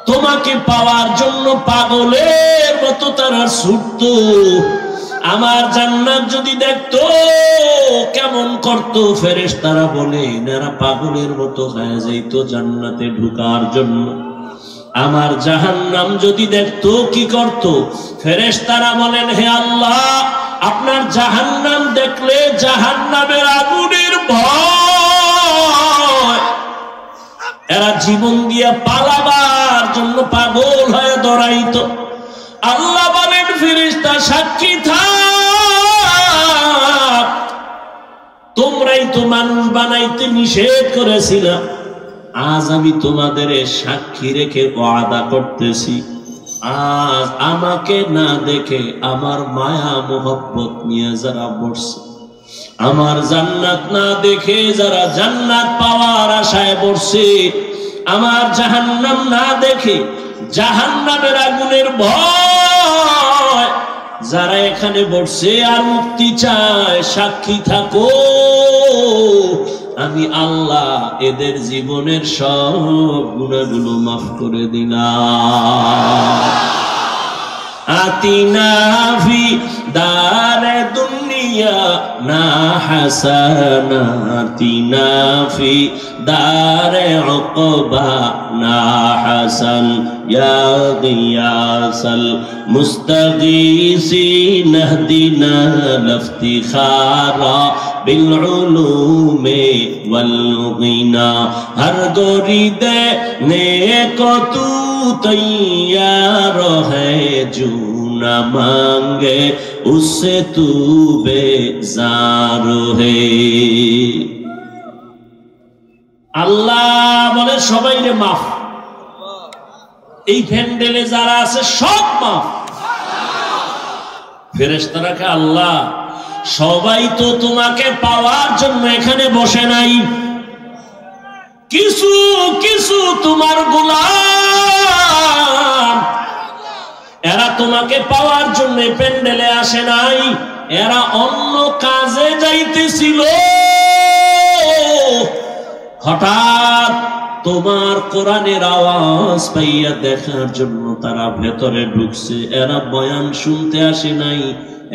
তোমাকে পাওয়ার জন্য পাগলের মতো তারা ছুটতো। আমার জান্নাত যদি দেখতো কেমন করতো? ফেরেশতারা বলে এরা পাগলের মতো হয়ে যাইত জান্নাতে ঢোকার জন্য। আমার জাহান্নাম যদি দেখতো কি করত? ফেরেশতারা বলেন, হে আল্লাহ আপনার জাহান্নাম দেখলে জাহান্নামের আগুনের ভয় এরা জীবন দিয়ে পালাবার জন্য পাগল হয়ে দৌড়াইতো। আল্লাহ বলেন, ফেরেশতা সাক্ষী থাক তোমরাই তো মানুষ বানাইতে নিষেধ করেছিলা। আজ আমি তোমাদের সাক্ষী রেখে ওয়াদা করতেছি, আজ আমাকে না দেখে আমার মায়া মোহব্বত নিয়ে যারা বসছে, আমার জান্নাত না দেখে যারা জান্নাত পাওয়ার আশায় বসছে, আমার জাহান্নাম না দেখে জাহান্নামের আগুনের ভয় যারা এখানে বসছে আর মুক্তি চায়, সাক্ষী থাকো আমি আল্লাহ এদের জীবনের সব গুনাহগুলো মাফ করে দিলাম। আতিনা ফি দারে দুনিয়া না হাসানা, আতিনা ফি দারে উকবা না হাসান, ইয়া গিয়াসাল মুস্তাগীসিন ইহদিনা লিফতিখারা বিল উলুমে ওয়াল গিনা, হর গরিদে নেকো তু तैयार है, जो न मांगे उससे तू बेजार है। আল্লাহ বলে সবাই রে মাফ, এই প্যান্ডেলে যারা আছে সব মাফ। ফেরেশতারাকে আল্লাহ সবাই তো তোমাকে পাওয়ার জন্য এখানে বসে নাই, কিছু কিছু তোমার গোলাম এরা তোমাকে পাওয়ার জন্য প্যান্ডেলে আসে নাই, এরা অন্য কাজে যাইতেছিল। হঠাৎ তোমার কোরআনের আওয়াজ পাইয়া দেখার জন্য তারা ভেতরে ঢুকছে, এরা বয়ান শুনতে আসে নাই,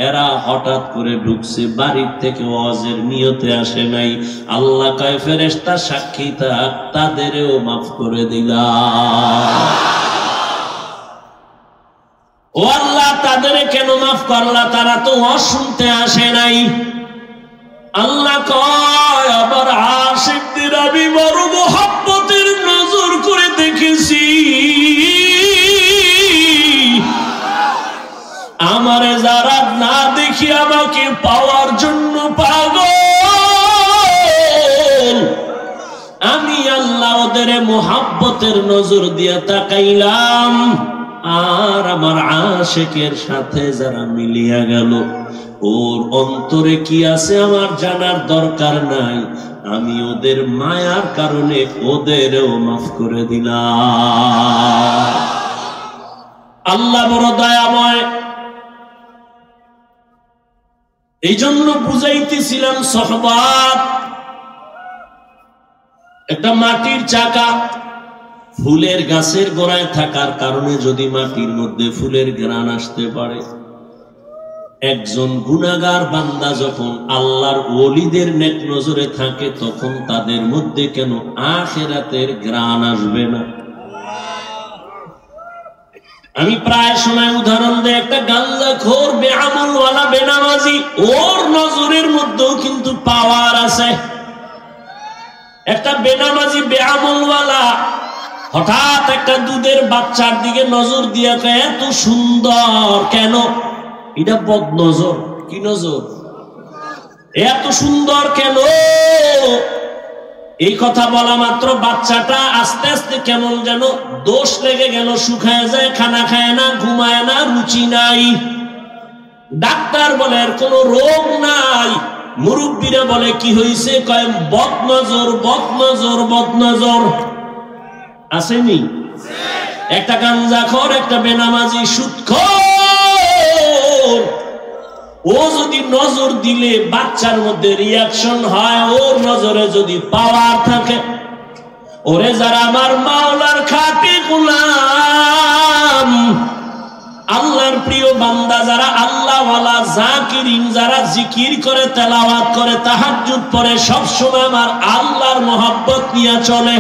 এরা হঠাৎ করে ঢুকছে, বাড়ির থেকে ওয়াজের নিয়তে আসে নাই। আল্লাহ কয় ফেরেশতা সাক্ষী থাক, তাদেরও মাফ করে দিলাম। ও আল্লাহ তাদের কেন মাফ করলা, তারা তো ওয়াজ শুনতে আসে নাই। আল্লাহ কয় আবার আশিকদের আমি বড় মোহাব্বতের নজর করে দেখেছি, আমারে যারা না দেখি আমাকে পাওয়ার জন্য পাগল, আমি আল্লাহ ওদের মোহাব্বতের নজর দিয়ে তাকাইলাম, আর আমার আশিকের সাথে যারা মিলিয়া গেল, ওর অন্তরে কি আছে আমার জানার দরকার নাই, আমি ওদের মায়ার কারণে ওদেরও মাফ করে দিলাম। আল্লাহ বড় দয়াময়। এই জন্য বুঝাইতেছিলাম সহবাত একটা মাটির চাকা, ফুলের গাছের গোড়ায় থাকার কারণে যদি মাটির মধ্যে ফুলের ঘ্রাণ আসতে পারে, একজন গুনাহগার বান্দা যখন আল্লাহর ওলিদের নেক নজরে থাকে তখন তাদের মধ্যে কেন আখিরাতের ঘ্রাণ আসবে না? আমি প্রায় সময় উদাহরণ দেই, একটা গাঞ্জাখোর বেআমলওয়ালা বেনামাজি, ওর নজরের মধ্যেও কিন্তু পাওয়ার আছে। একটা বেনামাজি বেআমলওয়ালা হঠাৎ একটা দুধের বাচ্চার দিকে নজর দিয়া কয় এত সুন্দর কেন, এটা বদ নজর। কি নজর? এত সুন্দর কেন? এই কথা বলা মাত্র বাচ্চাটা আস্তে আস্তে কেমন যেন দোষ লেগে গেল, শুকায় যায়, খানা খায় না, ঘুমায় না, রুচি নাই। ডাক্তার বলে এর কোনো রোগ নাই, মুরব্বীরা বলে কি হয়েছে, কয় বদ নজর, বদ নজর, বদ নজর। আসেনি? একটা গাঞ্জাখোর, একটা বেনামাজি, সুদখোর, ও যদি নজর দিলে বাচ্চার মধ্যে রিয়াকশন হয়, ওর নজরে যদি পাওয়ার থাকে, ওরে যারা আমার মাওলার খাঁটি গোলাম, আল্লাহর প্রিয় বান্দা, যারা আল্লাহওয়ালা জাকিরিন, যারা জিকির করে, তেলাওয়াত করে, তাহাজ্জুদ পড়ে, সব সময় আমার আল্লাহর মহব্বত নিয়ে চলে,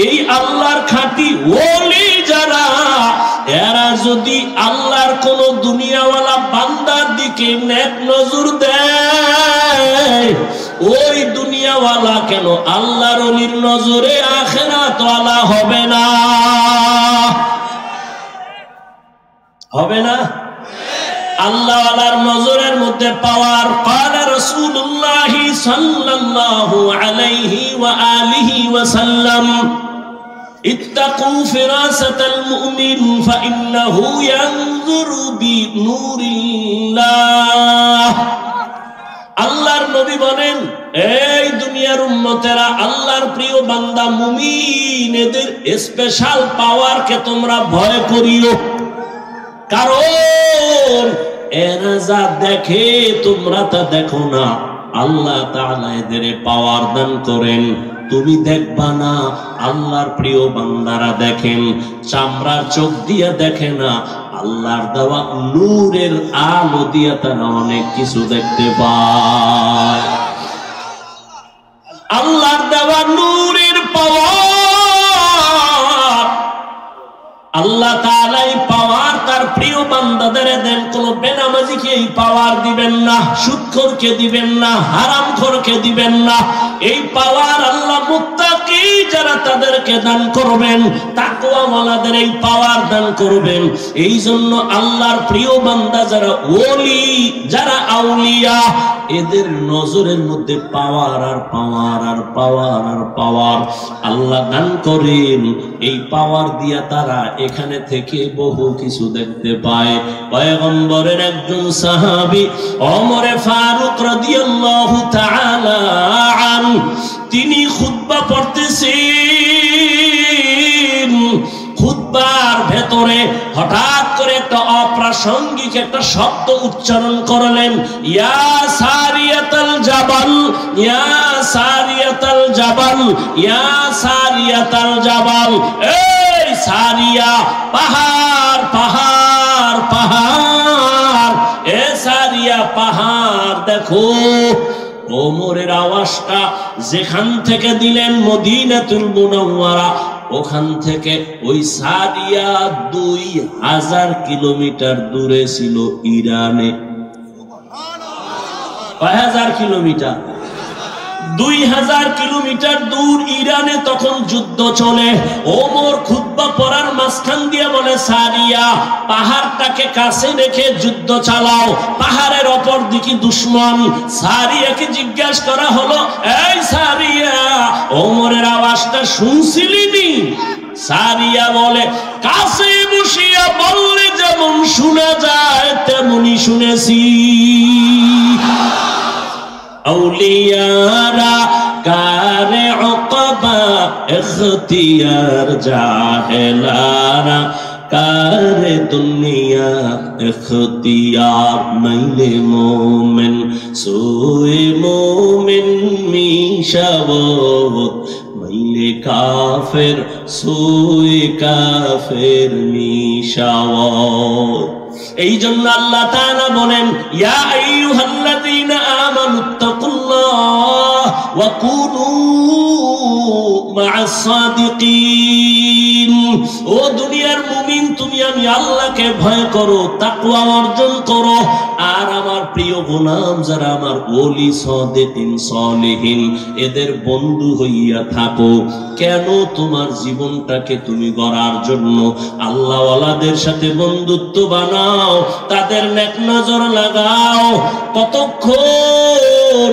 এই আল্লাহর খাঁটি ওলি যারা, এরা যদি আল্লাহর কোন দুনিয়াওয়ালা বান্দার দিকে নেক নজর দেয়, ওই দুনিয়াওয়ালা কেন আল্লাহর ওলির নজরে আখিরাতওয়ালা হবে না? হবে না? আল্লাহওয়ালার নজরের মধ্যে পাওয়ার। ক্বালা রাসূলুল্লাহ সাল্লাল্লাহু আলাইহি ওয়া আলিহি ওয়াসাল্লাম ইত্তাকু ফিরাসাতাল মুমিন ফাইন্নাহু ইয়ানজুরু বিনুরিল্লাহ। আল্লাহর নবী বলেন, এই দুনিয়ার উম্মতেরা, আল্লাহর প্রিয় বান্দা মুমিন এদের স্পেশাল পাওয়ারকে তোমরা ভয় করিও, কারণ এরা যা দেখে তোমরা তা দেখো না। আল্লাহ তাআলা এদের পাওয়ার দান করেন, তুমি দেখবা না। আল্লাহর প্রিয় বান্দারা দেখেন, চামড়ার চোখ দিয়ে দেখে না, আল্লাহর দেওয়া নূরের আলো দিয়ে তারা অনেক কিছু দেখতে পায়। আল্লাহর দেওয়া নূরের পাওয়ার, আল্লাহ তাআলা এই পাওয়ার তার প্রিয় বান্দাদের দেন। কোন বেনামাজিকে এই পাওয়ার দিবেন না, সুদখোরকে দিবেন না, হারামখোরকে দিবেন না। এই পাওয়ার আল্লাহ মুত্তাকি যারা তাদেরকে দান করবেন, তাকওয়াওয়ালাদের এই পাওয়ার দান করবেন। এই জন্য আল্লাহর প্রিয় বান্দা যারা ওলি, যারা আউলিয়া, এদের নজরের মধ্যে পাওয়ার আর পাওয়ার আর পাওয়ার আর পাওয়ার আল্লাহ দান করেন। এই পাওয়ার দিয়া তারা এখানে থেকে বহু কিছু দেখতে পায়। পয়গম্বরের একজন সাহাবী ওমরে ফারুক রাদিয়াল্লাহু তাআলা আনহু, তিনি খুতবা পড়তেছেন। খুতবার ভেতরে হঠাৎ করে একটা অপ্রাসঙ্গিক একটা শব্দ উচ্চারণ করলেন, ইয়া সারিয়াতাল জাবাল, ইয়া সারিয়াতাল জাবাল, ইয়া সারিয়াতাল জাবাল। এই সারিয়া, পাহাড় পাহাড় পাহাড়, এ সারিয়া পাহাড় দেখো। ওমরের আওয়াজটা যেখান থেকে দিলেন মদিনাতুল মুনাওয়ারা, ওখান থেকে ওই সারিয়া 2000 কিলোমিটার দূরে ছিল ইরানে। কয় হাজার কিলোমিটার? 2000 কিলোমিটার দূর ইরানে তখন যুদ্ধ চলে। ওমর খুতবা পড়ার মাঝখান দিয়ে বলে, সারিয়া, পাহাড়টাকে কাছে রেখে যুদ্ধ চালাও, পাহাড়ের অপর দিকে দুশমন। সারিয়াকে জিজ্ঞাসা করা হলো, এই সারিয়া, ওমরের আওয়াজটা শুনছিলি? সারিয়া বলে, কাছে বসিয়া বললে যেমন শোনা যায় তেমনি শুনেছি। আউলিয়ারা কারে উকবা ইখতিয়ার, জাহেলারা কারে দুনিয়া ইখতিয়ার। মাইলে মোমেন সোয়ে মোমেন মিশাওত, মাইলে কাফের সোয়ে কাফের মিশাওত। এই জন্য আল্লাহ তাআলা বলেন, ইয়া আইয়ুহাল্লাযীনা আমানুত্তাকুল্লাহ ওয়া কুনু মা'আস সাদিকিন। ও দুনিয়ার মুমিন, তুমি আমি আল্লাহকে ভয় করো, তাকওয়া অর্জন করো, আর আমার প্রিয় গোলাম যারা আমার ওলি, সাদিকিন, সালেহিন, এদের বন্ধু হইয়া থাকো। কেন? তোমার জীবনটাকে তুমি গড়ার জন্য আল্লাহওয়ালাদের সাথে বন্ধুত্ব বানাও, তাদের নেক নজর লাগাও। কতক্ষণ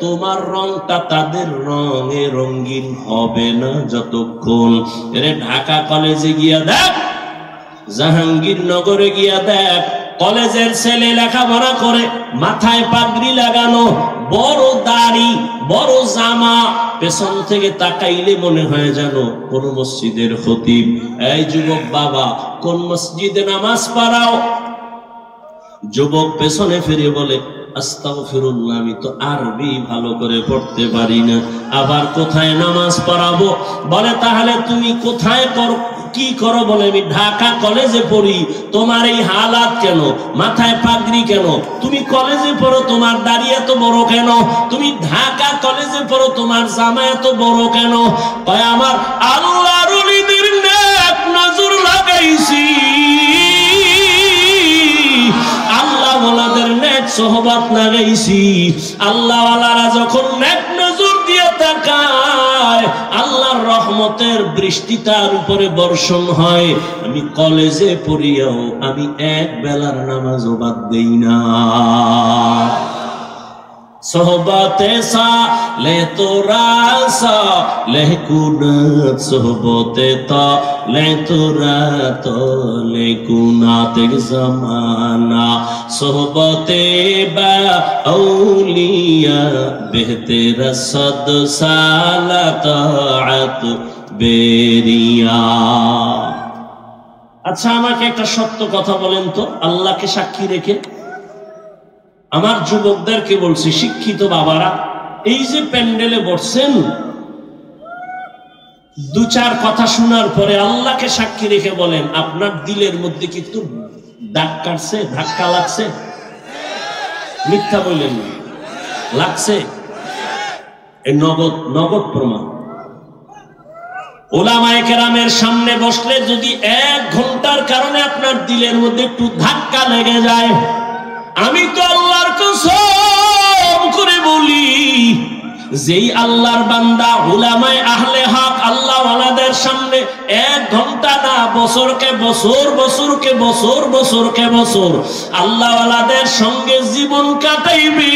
তোমার রংটা তাদের রঙে রঙিন হবে না, যতক্ষণ এরে ঢাকা কলেজে গিয়া দেখ, জাহাঙ্গীরনগরে গিয়া দেখ, কলেজের ছেলে লেখাপড়া করে, মাথায় পাগড়ি লাগানো, বড় দাড়ি, বড় জামা, পেছন থেকে তাকাইলে মনে হয় যেন কোন মসজিদের খতিব। এই যুবক বাবা, কোন মসজিদে নামাজ পড়াও? যুবক পেছনে ফিরে বলে, আস্তাগফিরুল্লাহ, আমি তো আরবি ভালো করে পড়তে পারি না, আবার কোথায় নামাজ পড়াবো? বলে, তাহলে তুমি কোথায় কি করো? বলে, আমি ঢাকা কলেজে পড়ি। তোমার এই হালাত কেন? মাথায় পাগড়ি কেন? তুমি কলেজে পড়ো, তোমার দাড়ি এত বড় কেন? তুমি ঢাকা কলেজে পড়ো, তোমার জামা এত বড় কেন? কয়, আমার আল্লাহর ওলিদের নেক নজর লাগাইছি, আল্লাহওয়ালাদের নেক সোহবত লাগাইছি। আল্লাহওয়ালারা যখন নেক নজর দিয়ে তাকায়, আল্লাহর রহমতের বৃষ্টি তার উপরে বর্ষণ হয়। আমি কলেজে পড়িয়াও আমি এক বেলার নামাজও বাদ দেই না। सोहबते साले तोरा साले कुनात सोहबते ताले तोरा ताले कुनात ज़माना सोहबते बा औलिया बेहतर सद साला ताअत बेरिया। আচ্ছা আমাকে একটা সত্য কথা বলেন তো, আল্লাহকে সাক্ষী রেখে আমার যুবকদেরকে বলছি, শিক্ষিত বাবারা, এই যে প্যান্ডেলে বসছেন, দু চার কথা শোনার পরে আল্লাহকে সাক্ষী রেখে বলেন, আপনার দিলের মধ্যে কি একটু দাগ কাটছে, ধাক্কা লাগছে? মিথ্যা বললেন, লাগছে? এই নগদ নগদ প্রমাণ। উলামায়ে কেরামের সামনে বসলে যদি 1 ঘন্টার কারণে আপনার দিলের মধ্যে একটু ধাক্কা লেগে যায়, আমি তো আল্লাহর কসম করে বলি, যেই আল্লাহর বান্দা উলামায়ে আহলে হক আল্লাহ ওয়ালাদের সামনে 1 ঘন্টা না, বছরকে বছর, বছরকে বছর, বছরকে বছর আল্লাহ ওয়ালাদের সঙ্গে জীবন কাটাইবে,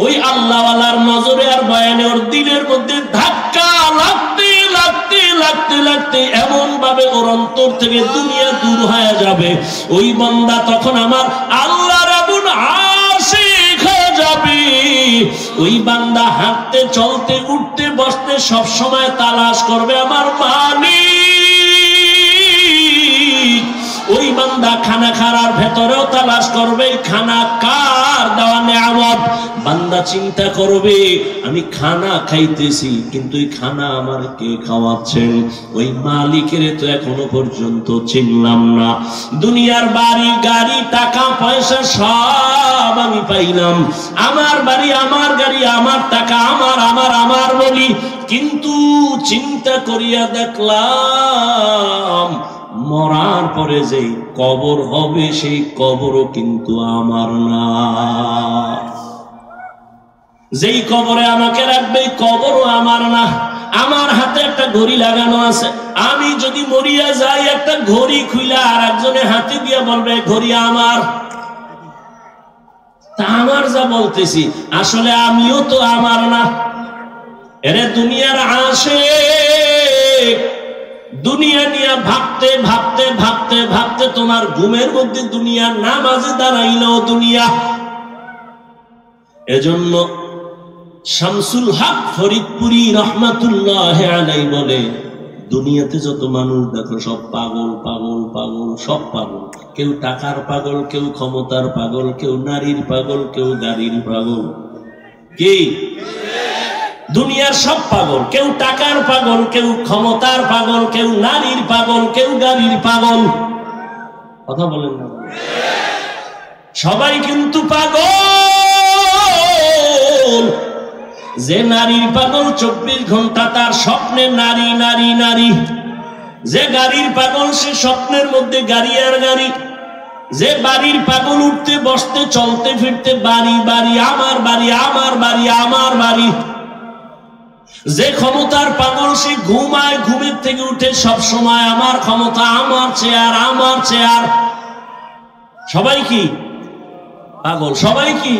ওই আল্লাহ ওয়ালার নজরে আর বয়ানে ওর দিলের মধ্যে ধাক্কা লাগতে লাগতে লাগতে লাগতে এমন ভাবে ওর অন্তর থেকে দুনিয়া দূর হয়ে যাবে, ওই বান্দা তখন আমার আল্লাহর এমন আশিক হয়ে যাবে। ওই বান্দা হাঁটতে চলতে উঠতে বসতে সব সময় তালাশ করবে আমার মালিক। ওই বান্দা খানা খাওয়ার ভেতরেও তালাশ করবে খানা কার দেওয়া নেয়ামত। বান্দা চিন্তা করবে আমি খানা খাইতেছি, কিন্তু এই খানা আমার কে খাওয়াচ্ছেন? ওই মালিকের তো এখনো পর্যন্ত চিনলাম না। দুনিয়ার বাড়ি গাড়ি টাকা পয়সা সব আমি পাইলাম, আমার বাড়ি আমার গাড়ি আমার টাকা আমার আমার আমার বলি, কিন্তু চিন্তা করিয়া দেখলাম মরার পরে যে কবর হবে সেই কবরও কিন্তু আমার না। যেই কবরে আমাকে রাখবে কবরও আমার না। আমার হাতে একটা ঘড়ি লাগানো আছে, আমি যদি মরিয়া যাই একটা ঘড়ি খুইলা আর একজনের হাতে দিয়ে বলবে ঘড়ি আমার। তা আমার যা বলতেছি আসলে আমিও তো আমার না। এরে দুনিয়ার আশিক, দুনিয়া নিয়ে ভাবতে ভাবতে ভাবতে ভাবতে তোমার ঘুমের মধ্যে দুনিয়ার নামাজে দাঁড়াইলো দুনিয়া। এজন্য শামসুল হক ফরিদপুরি রহমাতুল্লাহ আলাইহি বলে, দুনিয়াতে যত মানুষ দেখো সব পাগল পাগল পাগল, সব পাগল। কেউ টাকার পাগল, কেউ ক্ষমতার পাগল, কেউ নারীর পাগল, কেউ গাড়ির পাগল। কি দুনিয়ার সব পাগল, কেউ টাকার পাগল, কেউ ক্ষমতার পাগল, কেউ নারীর পাগল, কেউ গাড়ির পাগল। কথা বলেন না? সবাই কিন্তু পাগল। যে নারীর পাগল 24 ঘন্টা তার স্বপ্নে নারী নারী নারী। যে গাড়ির পাগল সে স্বপ্নের মধ্যে গাড়ি আর গাড়ি। যে বাড়ির পাগল উঠতে বসতে চলতে ফিরতে বাড়ি বাড়ি আমার বাড়ি আমার বাড়ি আমার বাড়ি। যে ক্ষমতার পাগল সে ঘুমায়, ঘুমের থেকে উঠে সব সময় আমার ক্ষমতা আমার চেয়ার আমার চেয়ার। সবাই কি পাগল? সবাই কি?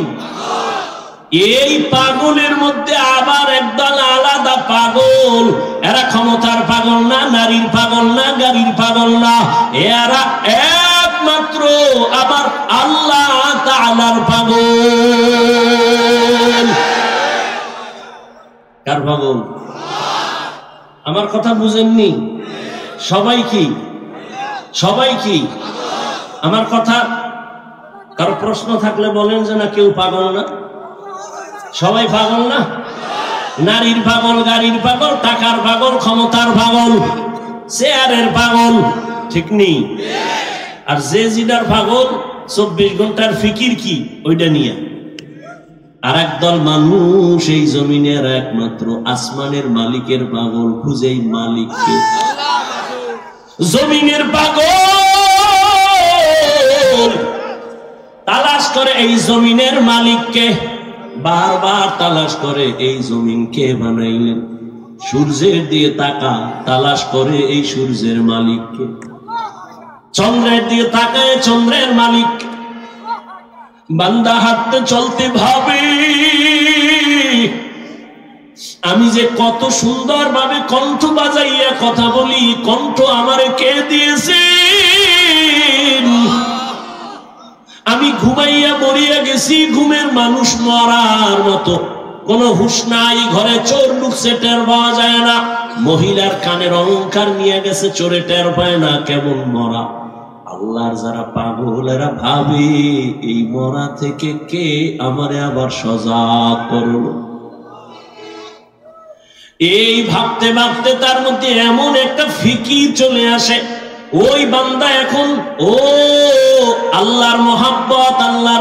এই পাগলের মধ্যে আবার একদল আলাদা পাগল। এরা ক্ষমতার পাগল না, নারীর পাগল না, গাড়ির পাগল না, এরা একমাত্র আবার আল্লাহ তাআলার পাগল। কার পাগল? আমার কথা বুঝেননি? সবাই কি? সবাই কি? আমার কথা কারো প্রশ্ন থাকলে বলেন যে না কেউ পাগল না। সবাই পাগল না? নারীর পাগল, গাড়ির পাগল, টাকার পাগল, ক্ষমতার পাগল, চেয়ারের পাগল, ঠিক নেই? আর যে জিনার পাগল 24 ঘন্টার ফিকির কি ওইটা নিয়ে। আর একদল মানুষ এই জমিনের একমাত্র আসমানের মালিকের পাগল, খুঁজেই মালিককে। জমিনের পাগল তালাশ করে এই জমিনের মালিককে, বারবার তালাশ করে এই জমিন কে বানাইলেন। সূর্যের দিয়ে তাকা, তালাশ করে এই সূর্যের মালিককে। চন্দ্রের দিয়ে তাকায় চন্দ্রের মালিক। বান্দা হাঁটতে চলতে ভাবে আমি যে কত সুন্দর ভাবে কণ্ঠ বাজাইয়া কথা বলি, কণ্ঠ আমারে কে দিয়েছে? আমি ঘুমাইয়া মরিয়া গেছি, ঘুমের মানুষ মরার মতো, কোন হুশ নাই, ঘরে চোর ঢুকছে টের পাওয়া যায় না, মহিলার কানের অলংকার নিয়ে গেছে চোরে টের পায় না, কেমন মরা। আল্লাহর যারা পাগল এরা ভাবে এই মরা থেকে কে আমারে আবার সজাগ করলো। এই ভাবতে ভাবতে তার মধ্যে এমন একটা ফিকির চলে আসে, ওই বান্দা এখন ও আল্লাহর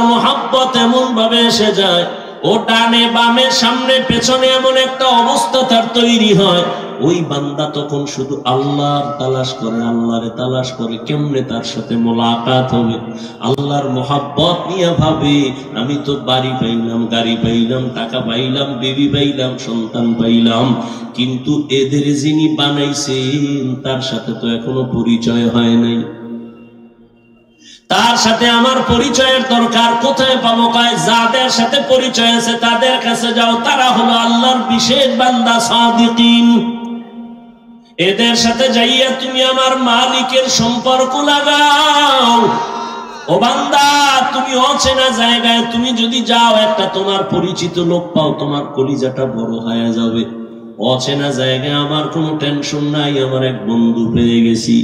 মোহাব্বত এমন ভাবে এসে যায়, ও ডানে বামে সামনে পেছনে এমন একটা অবস্থা তার তৈরি হয়, ওই বান্দা তখন শুধু আল্লাহর তালাশ করে, আল্লাহরে তালাশ করে কেমনে তার সাথে মোলাকাত হবে। আল্লাহর মোহাব্বত নিয়ে ভাবে আমি তো বাড়ি পাইলাম, গাড়ি পাইলাম, টাকা পাইলাম, বিবি পাইলাম, সন্তান পাইলাম, কিন্তু এদের যিনি বানাইছেন তার সাথে তো এখনো পরিচয় হয় নাই, তার সাথে আমার পরিচয়ের দরকার। কোথায় পাবো? কয় যাদের সাথে পরিচয় আছে তাদের কাছে যাও, তারা হলো আল্লাহর বিশেষ বান্দা সাদিকিন। এদের সাথে যাইয়া তুমি আমার মালিকের সম্পর্ক লাগাও। ও বান্দা, তুমি অচেনা জায়গায় তুমি যদি যাও, একটা তোমার পরিচিত লোক পাও, তোমার কলিজাটা বড় হয়ে যাবে। অচেনা জায়গায় আমার কোনো টেনশন নাই, আমার এক বন্ধু পেয়ে গেছি।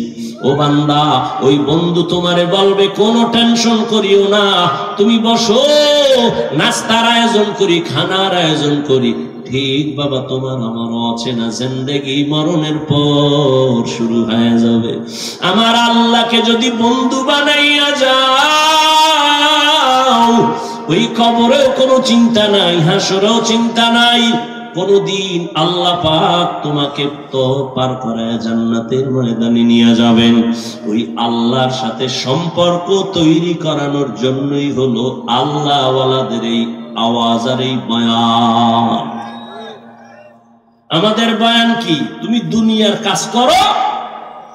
ও বান্দা, ওই বন্ধু তোমারে বলবে কোনো টেনশন করিও না, তুমি বসো, নাস্তার আয়োজন করি, খানার আয়োজন করি। ঠিক বাবা, তোমার আমার অচেনা জিন্দেগি মরণের পর শুরু হয়ে যাবে। আমার আল্লাহকে যদি বন্ধু বানাইয়া যাও, ওই কবরেও কোনো চিন্তা নাই, হাসরেও চিন্তা নাই। কোনদিন আল্লাহ পাক তোমাকে তো পার করায় জান্নাতের ময়দানে নিয়ে যাবেন। ওই আল্লাহর সাথে সম্পর্ক তৈরি করানোর জন্যই হলো আল্লাহ ওয়ালাদের এই আওয়াজ আর এই বয়ান। আমাদের বয়ান কি? তুমি দুনিয়ার কাজ করো,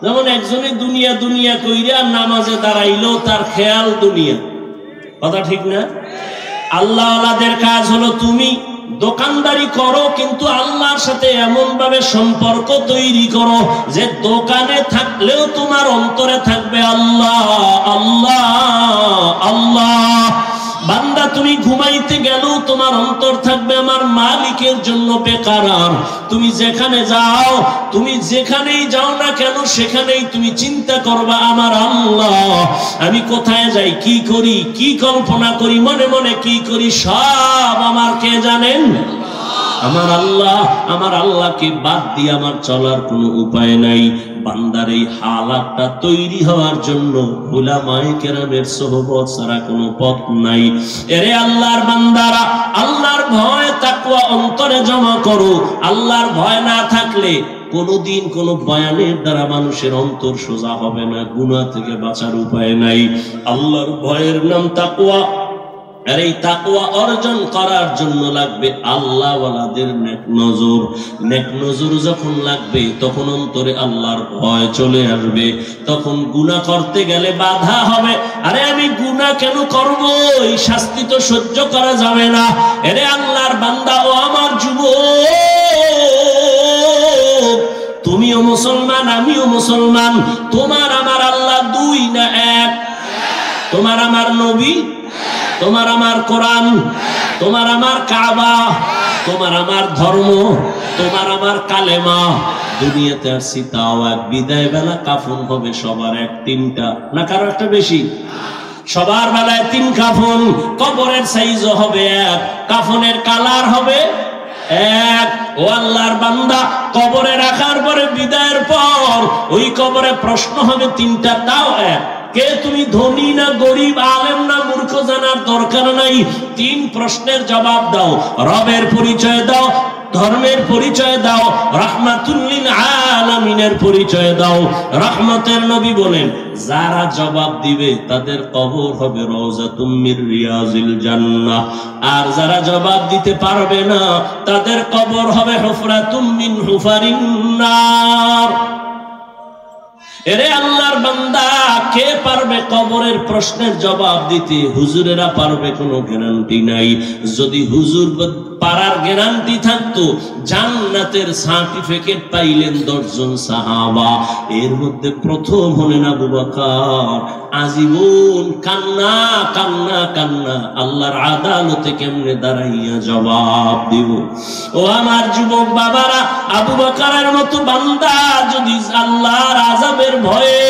যেমন একজনে দুনিয়া দুনিয়া কইরা নামাজে দাঁড়াইলো, তার খেয়াল দুনিয়া, কথা ঠিক না? আল্লাহ ওয়ালাদের কাজ হলো তুমি দোকানদারি করো, কিন্তু আল্লাহর সাথে এমন ভাবে সম্পর্ক তৈরি করো যে দোকানে থাকলেও তোমার অন্তরে থাকবে আল্লাহ আল্লাহ আল্লাহ। বান্দা, তুমি ঘুমাইতে গেলেও তোমার অন্তর থাকবে আমার মালিকের জন্য বেকারার। তুমি যেখানে যাও, তুমি যেখানেই যাও না কেন, সেখানেই তুমি চিন্তা করবা আমার আল্লাহ, আমি কোথায় যাই, কি করি, কি কল্পনা করি, মনে মনে কি করি, সব আমার কে জানেন? আমার আল্লাহ। আমার আল্লাহকে বাদ দিয়ে আমার চলার কোনো উপায় নাই। বান্দার এই হালাতটা তৈরি হওয়ার জন্য উলামায়ে কেরামের সোহবত ছাড়া কোনো পথ নাই। এরে আল্লাহর বান্দারা, আল্লাহর ভয় তাকওয়া অন্তরে জমা করো। আল্লাহর ভয় না থাকলে কোনদিন কোন বয়ানের দ্বারা মানুষের অন্তর সোজা হবে না, গুনাহ থেকে বাঁচার উপায় নাই। আল্লাহর ভয়ের নাম তাকওয়া। আর এই তাকওয়া অর্জন করার জন্য লাগবে আল্লাহ ওয়ালাদের নেক নজর। নেক নজর যখন লাগবে তখন অন্তরে আল্লাহর ভয় চলে আসবে, তখন গুনাহ করতে গেলে বাধা হবে। আরে আমি গুনাহ কেন করব? এই শাস্তি তো সহ্য করা যাবে না। আরে আল্লাহর বান্দা, ও আমার যুবক, তুমিও মুসলমান, আমিও মুসলমান। তোমার আমার আল্লাহ দুই না এক? তোমার আমার নবী, তোমার আমার কোরআন, তোমার আমার কাবা, তোমার আমার ধর্ম, তোমার আমার কালেমা। দুনিয়াতে আসছি তাও এক, বিদায় বেলা কাফন হবে সবার এক তিনটা, না কারো একটা বেশি? সবার বেলায় তিন কাফন। কবরের সাইজও হবে এক, কাফনের কালার হবে এক। ও আল্লাহর বান্দা, কবরে রাখার পরে বিদায়ের পর ওই কবরে প্রশ্ন হবে তিনটা, তাও এক। কে তুমি, ধনী না গরিব, আলেম না মূর্খ, জানার দরকার নাই। তিন প্রশ্নের জবাব দাও। রবের পরিচয় দাও, ধর্মের পরিচয় দাও, রাহমাতুল লিল আলামিনের পরিচয় দাও। রহমতের নবী বলেন, যারা জবাব দিবে তাদের কবর হবে রওজাতুম মির রিয়াজিল জান্নাহ, আর যারা জবাব দিতে পারবে না তাদের কবর হবে হুফরাতুম মিন হুফারিন নার। এরে আল্লাহর বান্দা, কে পারবে কবরের প্রশ্নের জবাব দিতে? হুজুরেরা পারবে, কোনো গ্যারান্টি নাই। যদি হুজুর পারার গ্যারান্টি থাকতো, জান্নাতের সার্টিফিকেট পাইলেন 10 জন সাহাবা। এর মধ্যে প্রথম হলেন আবু বকর। আজীবন কান্না কান্না কান্না, আল্লাহর আদালতে কেমনে দাঁড়াইয়া জবাব দিব? ও আমার যুবক বাবারা, আবু বকরের মতো বান্দা যদি আল্লাহর আযাবের ভয়ে,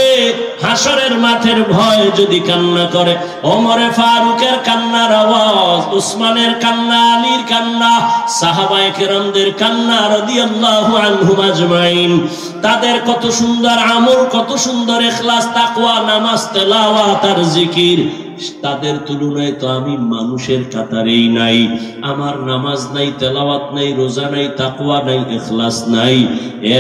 হাসরের মাঠের ভয়ে যদি কান্না করে, ওমরে ফারুকের কান্নার আওয়াজ, উসমানের কান্না, আলীর কান্না, সাহাবায়ে কেরামদের কান্না রাদিয়াল্লাহু আনহুম আজমাইন, তাদের কত সুন্দর আমল, কত সুন্দর ইখলাস, তাকওয়া, নামাজ, তেলাওয়াত আর জিকির, তাদের তুলনায় তো আমি মানুষের কাতারেই নাই। আমার নামাজ নাই, তেলাওয়াত নাই, রোজা নাই, তাকওয়া নাই, ইখলাস নাই।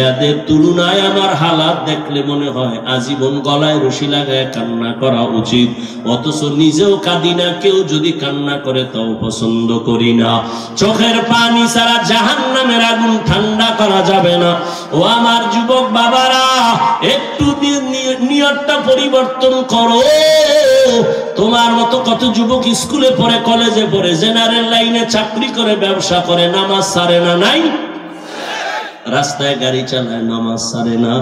এদের তুলনায় আমার হালাত দেখলে মনে হয় আজীবন গলায় রশি লাগায় কান্না করা উচিত। অথচ নিজেও কাঁদি না, কেউ যদি কান্না করে তাও পছন্দ করি না। চোখের পানি ছাড়া জাহান্নামের আগুন ঠান্ডা করা যাবে না। ও আমার যুবক বাবারা, একটু নিয়তটা পরিবর্তন করো। তোমার মতো কত যুবক স্কুলে পড়ে, কলেজে পড়ে, জেনারেল লাইনে চাকরি করে, ব্যবসা করে, নামাজ ছাড়ে না? নাই? রাস্তায় গাড়ি চালায়, নামাজ ছাড়ে না।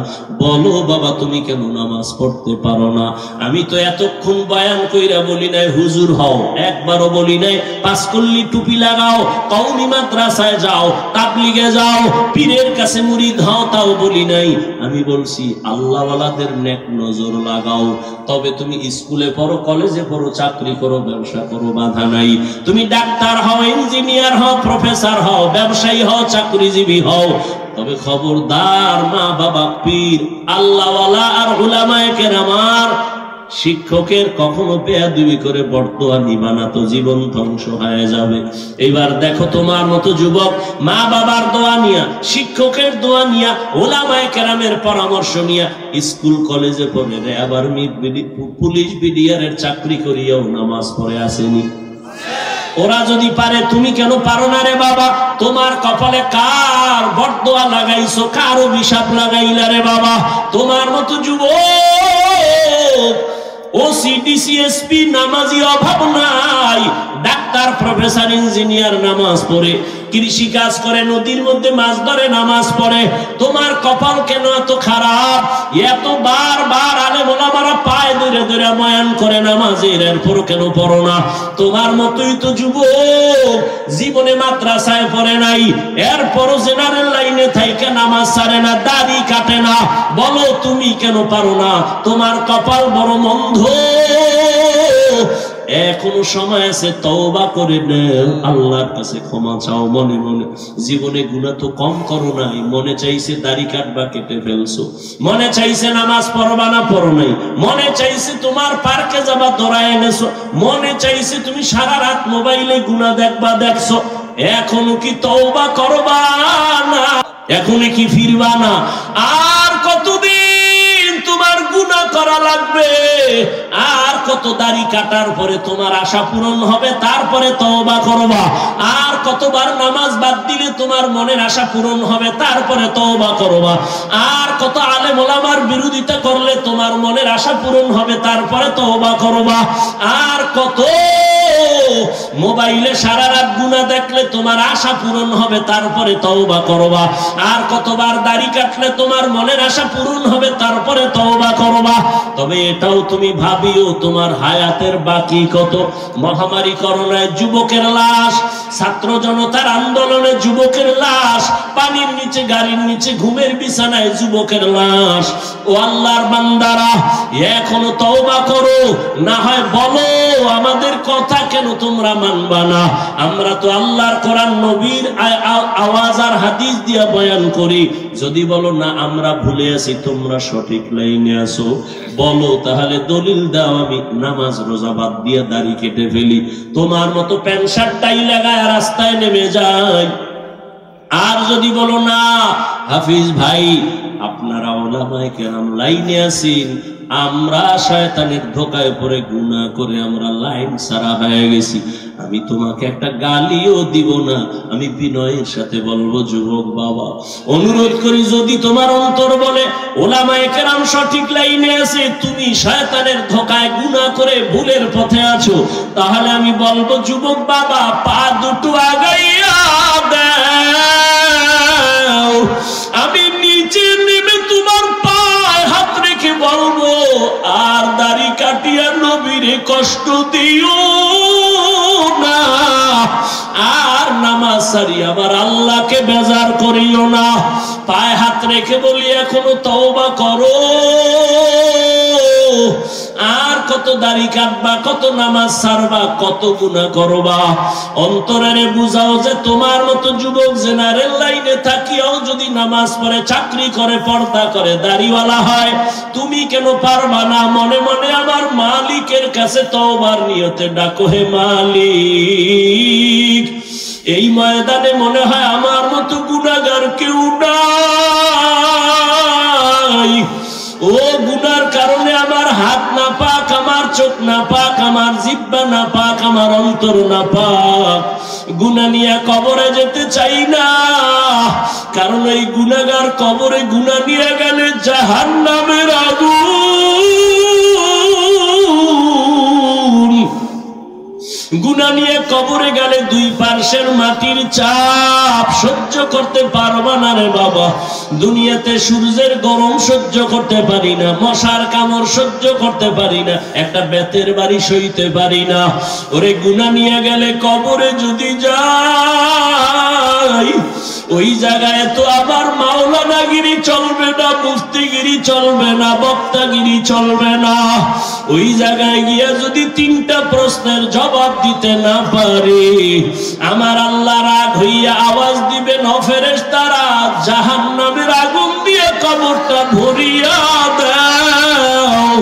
বলো বাবা, তুমি কেন নামাজ পড়তে পারো না? আমি তো এতক্ষণ বয়ান কইরা বলি নাই হুজুর হও, একবারও বলি নাই পাঁচকল্লি টুপি লাগাও, কওমি মাদ্রাসায় যাও, তাবলিগে যাও, পীরের কাছে মুরিদ হও, তাও বলি নাই। আমি বলছি আল্লাহওয়ালাদের নেক নজর লাগাও। তবে তুমি স্কুলে পড়ো, কলেজে পড়ো, চাকরি করো, ব্যবসা করো, বাধা নাই। তুমি ডাক্তার হও, ইঞ্জিনিয়ার হও, প্রফেসর হও, ব্যবসায়ী হও, চাকরিজীবী হও, তবে খবরদার মা বাবা, পীর, আল্লাহওয়ালা আর উলামায়ে কেরাম, আমার শিক্ষকের কখনো বেয়াদবি করে বর্তোয়া নিবা না, তো জীবন ধ্বংস হয়ে যাবে। এবার দেখো, তোমার মতো যুবক মা বাবার দোয়া নিয়া, শিক্ষকের দোয়া নিয়া, উলামায়ে কেরামের পরামর্শ নিয়া স্কুল কলেজে পড়ে রে, আবার পুলিশ বিডিআরের চাকরি করিয়াও নামাজ পড়ে আসেনি। ওরা যদি পারে, তুমি কেন পারো না রে বাবা? তোমার কপালে কার বরদোয়া লাগাইছো, কার অভিশাপ লাগাইলা রে বাবা? তোমার মতো যুবক ওসি, ডিসিএসপি নামাজি অভাব নাই। ডাক্তার, প্রফেসর, ইঞ্জিনিয়ার নামাজ পড়ে, কৃষি কাজ করে, নদীর মধ্যে মাছ ধরে, নামাজ পড়ে। তোমার কপাল কেন এত খারাপ? এত বারবার আলেম ওলামারা পায়ে ধরে ধরে বয়ান করে নামাজের, এরপরও কেন পড়ো না? তোমার মতোই তো যুবক জীবনে মাদ্রাসায় পড়ে নাই, এরপরও জেনারেল লাইনে থাইকা নামাজ ছাড়ে না, দাড়ি কাটে না। বলো তুমি কেন পারো না? তোমার কপাল বড় মন্দ। এখনো সময় আছে, তওবা করে নাও, আল্লাহর কাছে ক্ষমা চাও মনে মনে। জীবনে গুনাহ তো কম করো নাই। মনে চাইছে দাড়ি কাটবা, কেটে ফেলছো। মনে চাইছে নামাজ পড়বা না, পড়ো নাই। মনে চাইছে তোমার পার্কে যাবা, দৌড়ায় এনেছো। মনে চাইছে তুমি সারা রাত মোবাইলে গুনাহ দেখবা, দেখছো। এখনো কি তওবা করবা না? এখনো কি ফিরবা না? আর কতদিন তোমার গুনাহ করা লাগবে? আর কত দাড়ি কাটার পরে তোমার আশা পূরণ হবে, তারপরে তওবা করবা? আর কতবার নামাজ বাদ দিলে তোমার মনের আশা পূরণ হবে, তারপরে তওবা করবা? আর কত আলেম ওলামার বিরোধিতা করলে তোমার মনের আশা পূরণ হবে, তারপরে তওবা করবা? আর কত মোবাইলে সারা রাত গুনাহ দেখলে তোমার আশা পূরণ হবে, তারপরে তওবা করবা? আর কতবার দাড়ি কাটলে তোমার মনের আশা পূরণ হবে, তারপরে তওবা করবা? তবে এটাও তুমি ভাবিও, তোমার হায়াতের বাকি কত? মহামারী করোনায় যুবকের লাশ, ছাত্র জনতার আন্দোলনে যুবকের লাশ, পানির নিচে, গাড়ির নিচে, ঘুমের বিছানায় যুবকের লাশ। ও আল্লাহর বান্দারা, এখনো তওবা করো, না হয় বলো আমাদের কথা কেন তোমরা মানবা না? আমরা তো আল্লাহর কোরআন, নবীর আওয়াজ আর হাদিস দিয়া বয়ান করি। যদি বলো না আমরা ভুলে আছি, তোমরা সঠিক লাইনে আছো, বলো তাহলে দলিল দাও, আমি নামাজ রোজা বাদ দিয়ে দাড়ি কেটে ফেলি, তোমার মতো প্যান্ট শার্ট টাই লাগায় রাস্তায় নেমে যাই। আর যদি বলো না হাফিজ ভাই আপনারা ওলামায়ে কেরাম লাইনে আছেন, আমরা শয়তানের ধোকায় পড়ে গুনাহ করে আমরা লাইন ছাড়া হয়ে গেছি। আমি তোমাকে একটা গালিও দিব না, আমি বিনয়ের সাথে বলবো, যুবক বাবা অনুরোধ করি, যদি তোমার অন্তর বলে ওলামায়ে কেরাম সঠিক লাইনে আছে, তুমি শয়তানের ধোকায় গুনাহ করে ভুলের পথে আছো, তাহলে আমি বলবো, যুবক বাবা পা দুটো আগাইয়া দাও, আমি নিচে নেমে তোমার পায়ে হাত রেখে বলবো, আর দাড়ি কাটিয়া নবীরে কষ্ট দিও না, আর নামাজ সারি আমার আল্লাহকে বেজার করিও না। পায়ে হাত রেখে বলি, এখনো তওবা করো, আর কত দাড়ি কাটবা, কত নামাজ ছাড়বা, কত গুনাহ করবা। অন্তরে বুঝাও যে তোমার মতো যুবক জেনারেল লাইনে থাকিয়াও যদি নামাজ পড়ে, চাকরি করে, পর্দা করে, দাড়িওয়ালা হয়, তুমি কেন পারবা না? মনে মনে আমার মালিকের কাছে তওবার নিয়তে ডাকো, হে মালিক, এই ময়দানে মনে হয় আমার মতো গুনাহগার কেউ নাই। ও গুনার কারণে আমার হাত না পাক, আমার চোখ না পাক, আমার জিহ্বা না পাক, আমার অন্তর না পাক। গুনাহ নিয়ে কবরে যেতে চাই না, কারণ এই গুনাহগার কবরে গুনাহ নিয়ে গেলে জাহান্নামের আগুন। গুনাহ নিয়ে কবরে গেলে দুই পার্শ্বের মাটির চাপ সহ্য করতে পারবা না রে বাবা। দুনিয়াতে সূর্যের গরম সহ্য করতে পারি না, মশার কামড় সহ্য করতে পারি না, একটা বেতের বাড়ি সইতে পারি না। ওরে গুনাহ নিয়ে গেলে কবরে যদি যাই, ওই জায়গায় তো আবার মাওলানাগিরি চলবে না, মুফতিগিরি চলবে না, বক্তাগিরি চলবে না। ওই জায়গায় গিয়া যদি তিনটা প্রশ্নের জবাব দিতে না পারি, আমার আল্লাহ রাগ হইয়া আওয়াজ দিবেন, ও ফেরেশতারা জাহান্নামের আগুন দিয়ে কবরটা ভরিয়া দাও।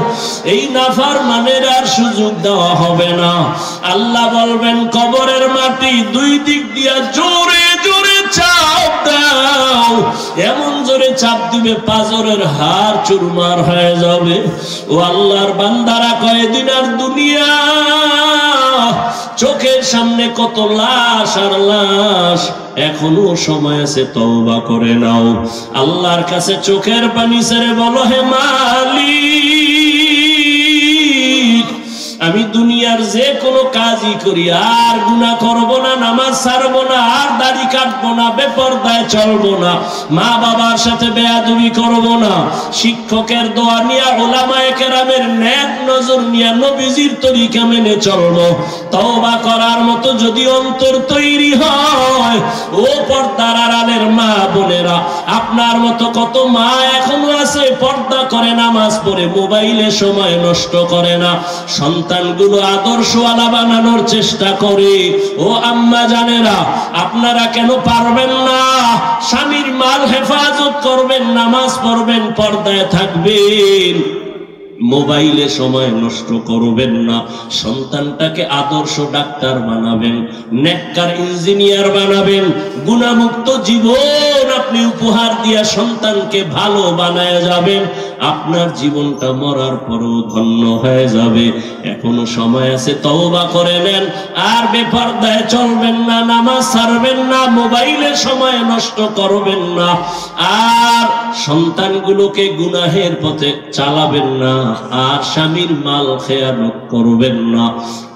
এই নাফরমানের আর সুযোগ দেওয়া হবে না। আল্লাহ বলবেন, কবরের মাটি দুই দিক দিয়া জোরে জোরে চাপ দাও। এমন জোরে চাপ দিবে পাজরের হাড় চুরমার হয়ে যাবে। ও আল্লাহর বান্দারা, কয়দিন আর দুনিয়া, চোখের সামনে কত লাশ আর লাশ, এখনো সময় আছে, তওবা করে নাও। আল্লাহর কাছে চোখের পানি ছেড়ে বলো, হে মালিক, আমি দুনিয়ার যে কোনো কাজই করি, আর গুনাহ করব না, নামাজ ছাড়বো না, আর দাড়ি কাটবো না, বেপরদায় চলবো না, মা বাবার সাথে বেয়াদবি করব না, শিক্ষকের দোয়া নিয়ে, ওলামায়ে কেরামের নেক নজর নিয়ে নবীজির তরিকা মেনে চলবো। তওবা করার মতো যদি অন্তর তৈরি হয়, ও পর্দার আড়ালের মা বোনেরা, আপনার মতো কত মা এখনো আছে পর্দা করে, নামাজ পড়ে, মোবাইলে সময় নষ্ট করে না, সন্তানগুলো আদর্শওয়ালা বানানোর চেষ্টা করে। ও আম্মা জানেরা, আপনারা কেন পারবেন না? স্বামীর মাল হেফাজত করবেন, নামাজ পড়বেন, পর্দায় থাকবেন, মোবাইলে সময় নষ্ট করবেন না, সন্তানটাকে আদর্শ ডাক্তার বানাবেন, নেককার ইঞ্জিনিয়ার বানাবেন, গুনাহমুক্ত জীবন আপনি উপহার দিয়া সন্তানকে ভালো বানায় যাবেন। আপনার জীবনটা মরার পরও ধন্য হয়ে যাবে। এখনো সময় আছে, তওবা করে নেন, আর বেপরদায় চলবেন না, নামাজ ছাড়বেন না, মোবাইলে সময় নষ্ট করবেন না, আর সন্তানগুলোকে গুনাহের পথে চালাবেন না, আর স্বামীর মাল খেয়ানত করবেন না।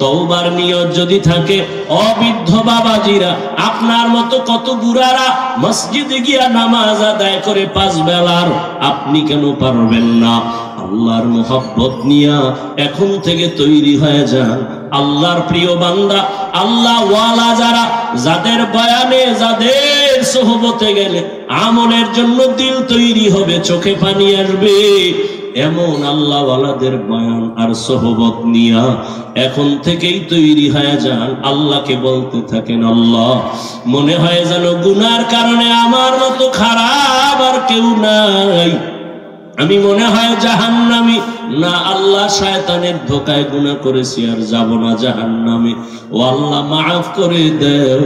তওবার নিয়ত যদি থাকে, অবৃদ্ধ বাবাজিরা, আপনার মতো কত বুড়ারা মসজিদে গিয়া নামাজ আদায় করে 5 বেলার, আপনি কেন পারবেন না? আল্লাহর মোহাব্বত নিয়া এখন থেকে তৈরি হয়ে যান। আল্লাহর প্রিয় বান্দা, আল্লাহ ওয়ালা যারা, যাদের বয়ানে, যাদের সোহবতে গেলে আমলের জন্য দিল তৈরি হবে, চোখে পানি আসবে, এমন আল্লাহ ওয়ালাদের বয়ান আর সোহবত নিয়া এখন থেকেই তৈরি হয়ে যান। আল্লাহকে বলতে থাকেন, আল্লাহ, মনে হয় যেন গুনার কারণে আমার মতো খারাপ আর কেউ নাই, আমি মনে হয় জাহান্নামী না। আল্লাহ, শয়তানের ধোকায় গুনাহ করেছি, আর যাব না জাহান্নামে। ও আল্লাহ, মাফ করে দাও,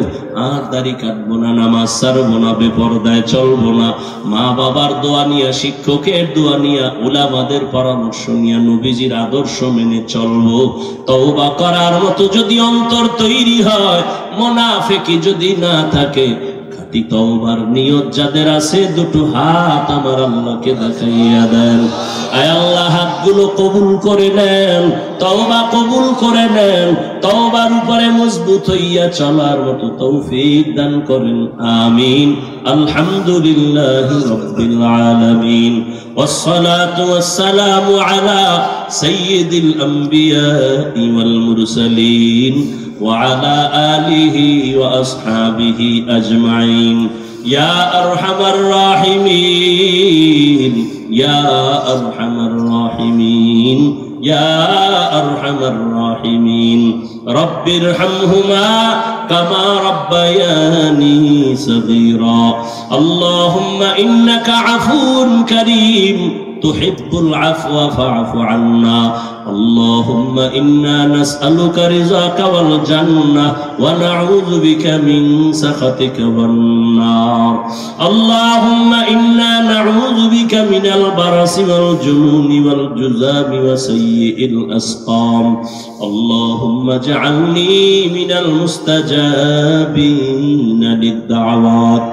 আর দাড়ি কাটবো না, নামাজ ছাড়বো না, বেপরদায় চলবো না, মা বাবার দোয়া নিয়া, শিক্ষকের দোয়া নিয়া, উলামাদের পরামর্শ নিয়া, নবীজির আদর্শ মেনে চলবো। তওবা করার মতো যদি অন্তর তৈরি হয়, মুনাফিকি যদি না থাকে, খাঁটি তওবার নিয়ত যাদের আছে, দুটো হাত আমার আল্লাহকে দেখাইয়া দেন। আয় আল্লাহ, হাতগুলো কবুল করে নেন, তওবা কবুল করে নেন, তওবার উপরে মজবুত হইয়া চলার মতো তৌফিক দান করেন। আমিন। আলহামদুলিল্লাহি রাব্বিল আলামিন, والصلاة والسلام على سيد الأنبياء والمرسلين وعلى آله وأصحابه أجمعين. يا أرحم الراحمين، يا أرحم الراحمين، يا أرحم الراحمين. رب ارحمهما كما ربياني صغيرا. اللهم إنك عفو كريم تحب العفو فاعف عنا. اللهم إنا نسألك رضاك والجنة ونعوذ بك من سخطك والنار. اللهم إنا نعوذ بك من البرص والجنون والجذام وسيء الأسقام. اللهم اجعلني من المستجابين للدعوات.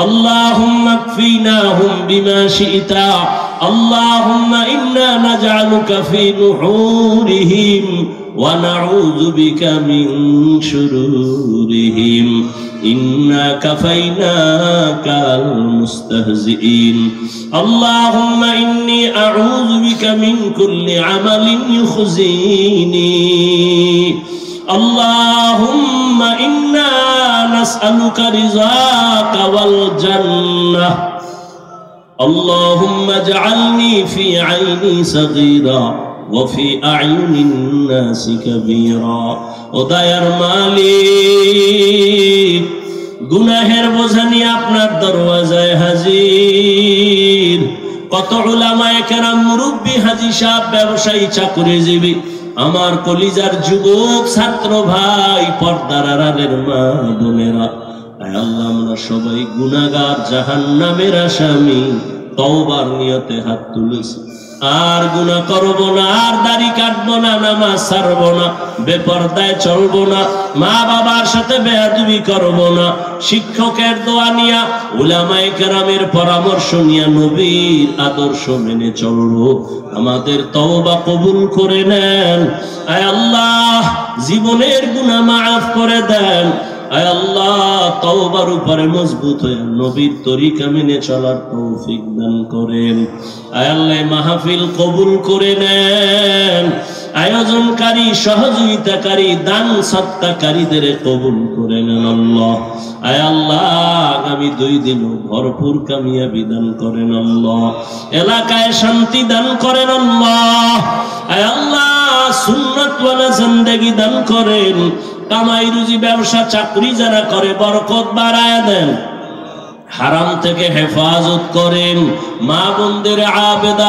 اللهم اكفيناهم بما شئت. اللهم إنا نجعلك في نحورهم ونعوذ بك من شرورهم. إنا كفيناك المستهزئين. اللهم إني أعوذ بك من كل عمل يخزيني. اللهم إنا نسألك رضاك والجنة. اللهم اجعلني في عيني صغيرا وفي أعين الناس كبيرا. ওদায়ার মালিক, গুনাহের বোঝা নিয়ে আপনার দরওয়াজায় হাজির। কত উলামায়ে কেরাম, মুরব্বী, হাজী সাহেব, ব্যবসায়ী, চাকরিজীবী, আমার কলিজার যুবক ছাত্র ভাই, পর্দার আড়ালের মা বোনেরা, আল্লাহ আমরা সবাই গুনাহগার, জাহান্নামের আসামি। তওবার নিয়তে হাত তুলেছি, আর গুনাহ করব না, আর দাড়ি কাটবো না, নামাজ ছাড়বো না, বেপরদায় চলবো না, মা বাবার সাথে বেয়াদবি করব না, শিক্ষকের দোয়া নিয়া, উলামায়ে কেরামের পরামর্শ নিয়া, নবীর আদর্শ মেনে চলবো। আমাদের তওবা কবুল করে নেন। আয় আল্লাহ, জীবনের গুনাহ মাফ করে দেন। আয় আল্লাহ, তওবার উপরে মজবুত হয়ে নবীর তরিকা মেনে চলার তৌফিক দান করেন। আয় আল্লাহ, মাহফিল কবুল করে নেন। আয়োজনকারী, সহযোগিতাকারী, দান সত্তাকারীদের কবুল করে নেন আল্লাহ। আয় আল্লাহ, আগামী 2 দিন ভরপুর কামিয়াবি দান করেন আল্লাহ। এলাকায় শান্তি দান করেন আল্লাহ। আয় আল্লাহ, সুন্নাতওয়ালা জিন্দেগি দান করেন। কামাই রুজি, ব্যবসা, চাকরি যারা করে বরকত বাড়ায় দেন। হারাম থেকে হেফাজত করেন। মা বোনদের আবেদা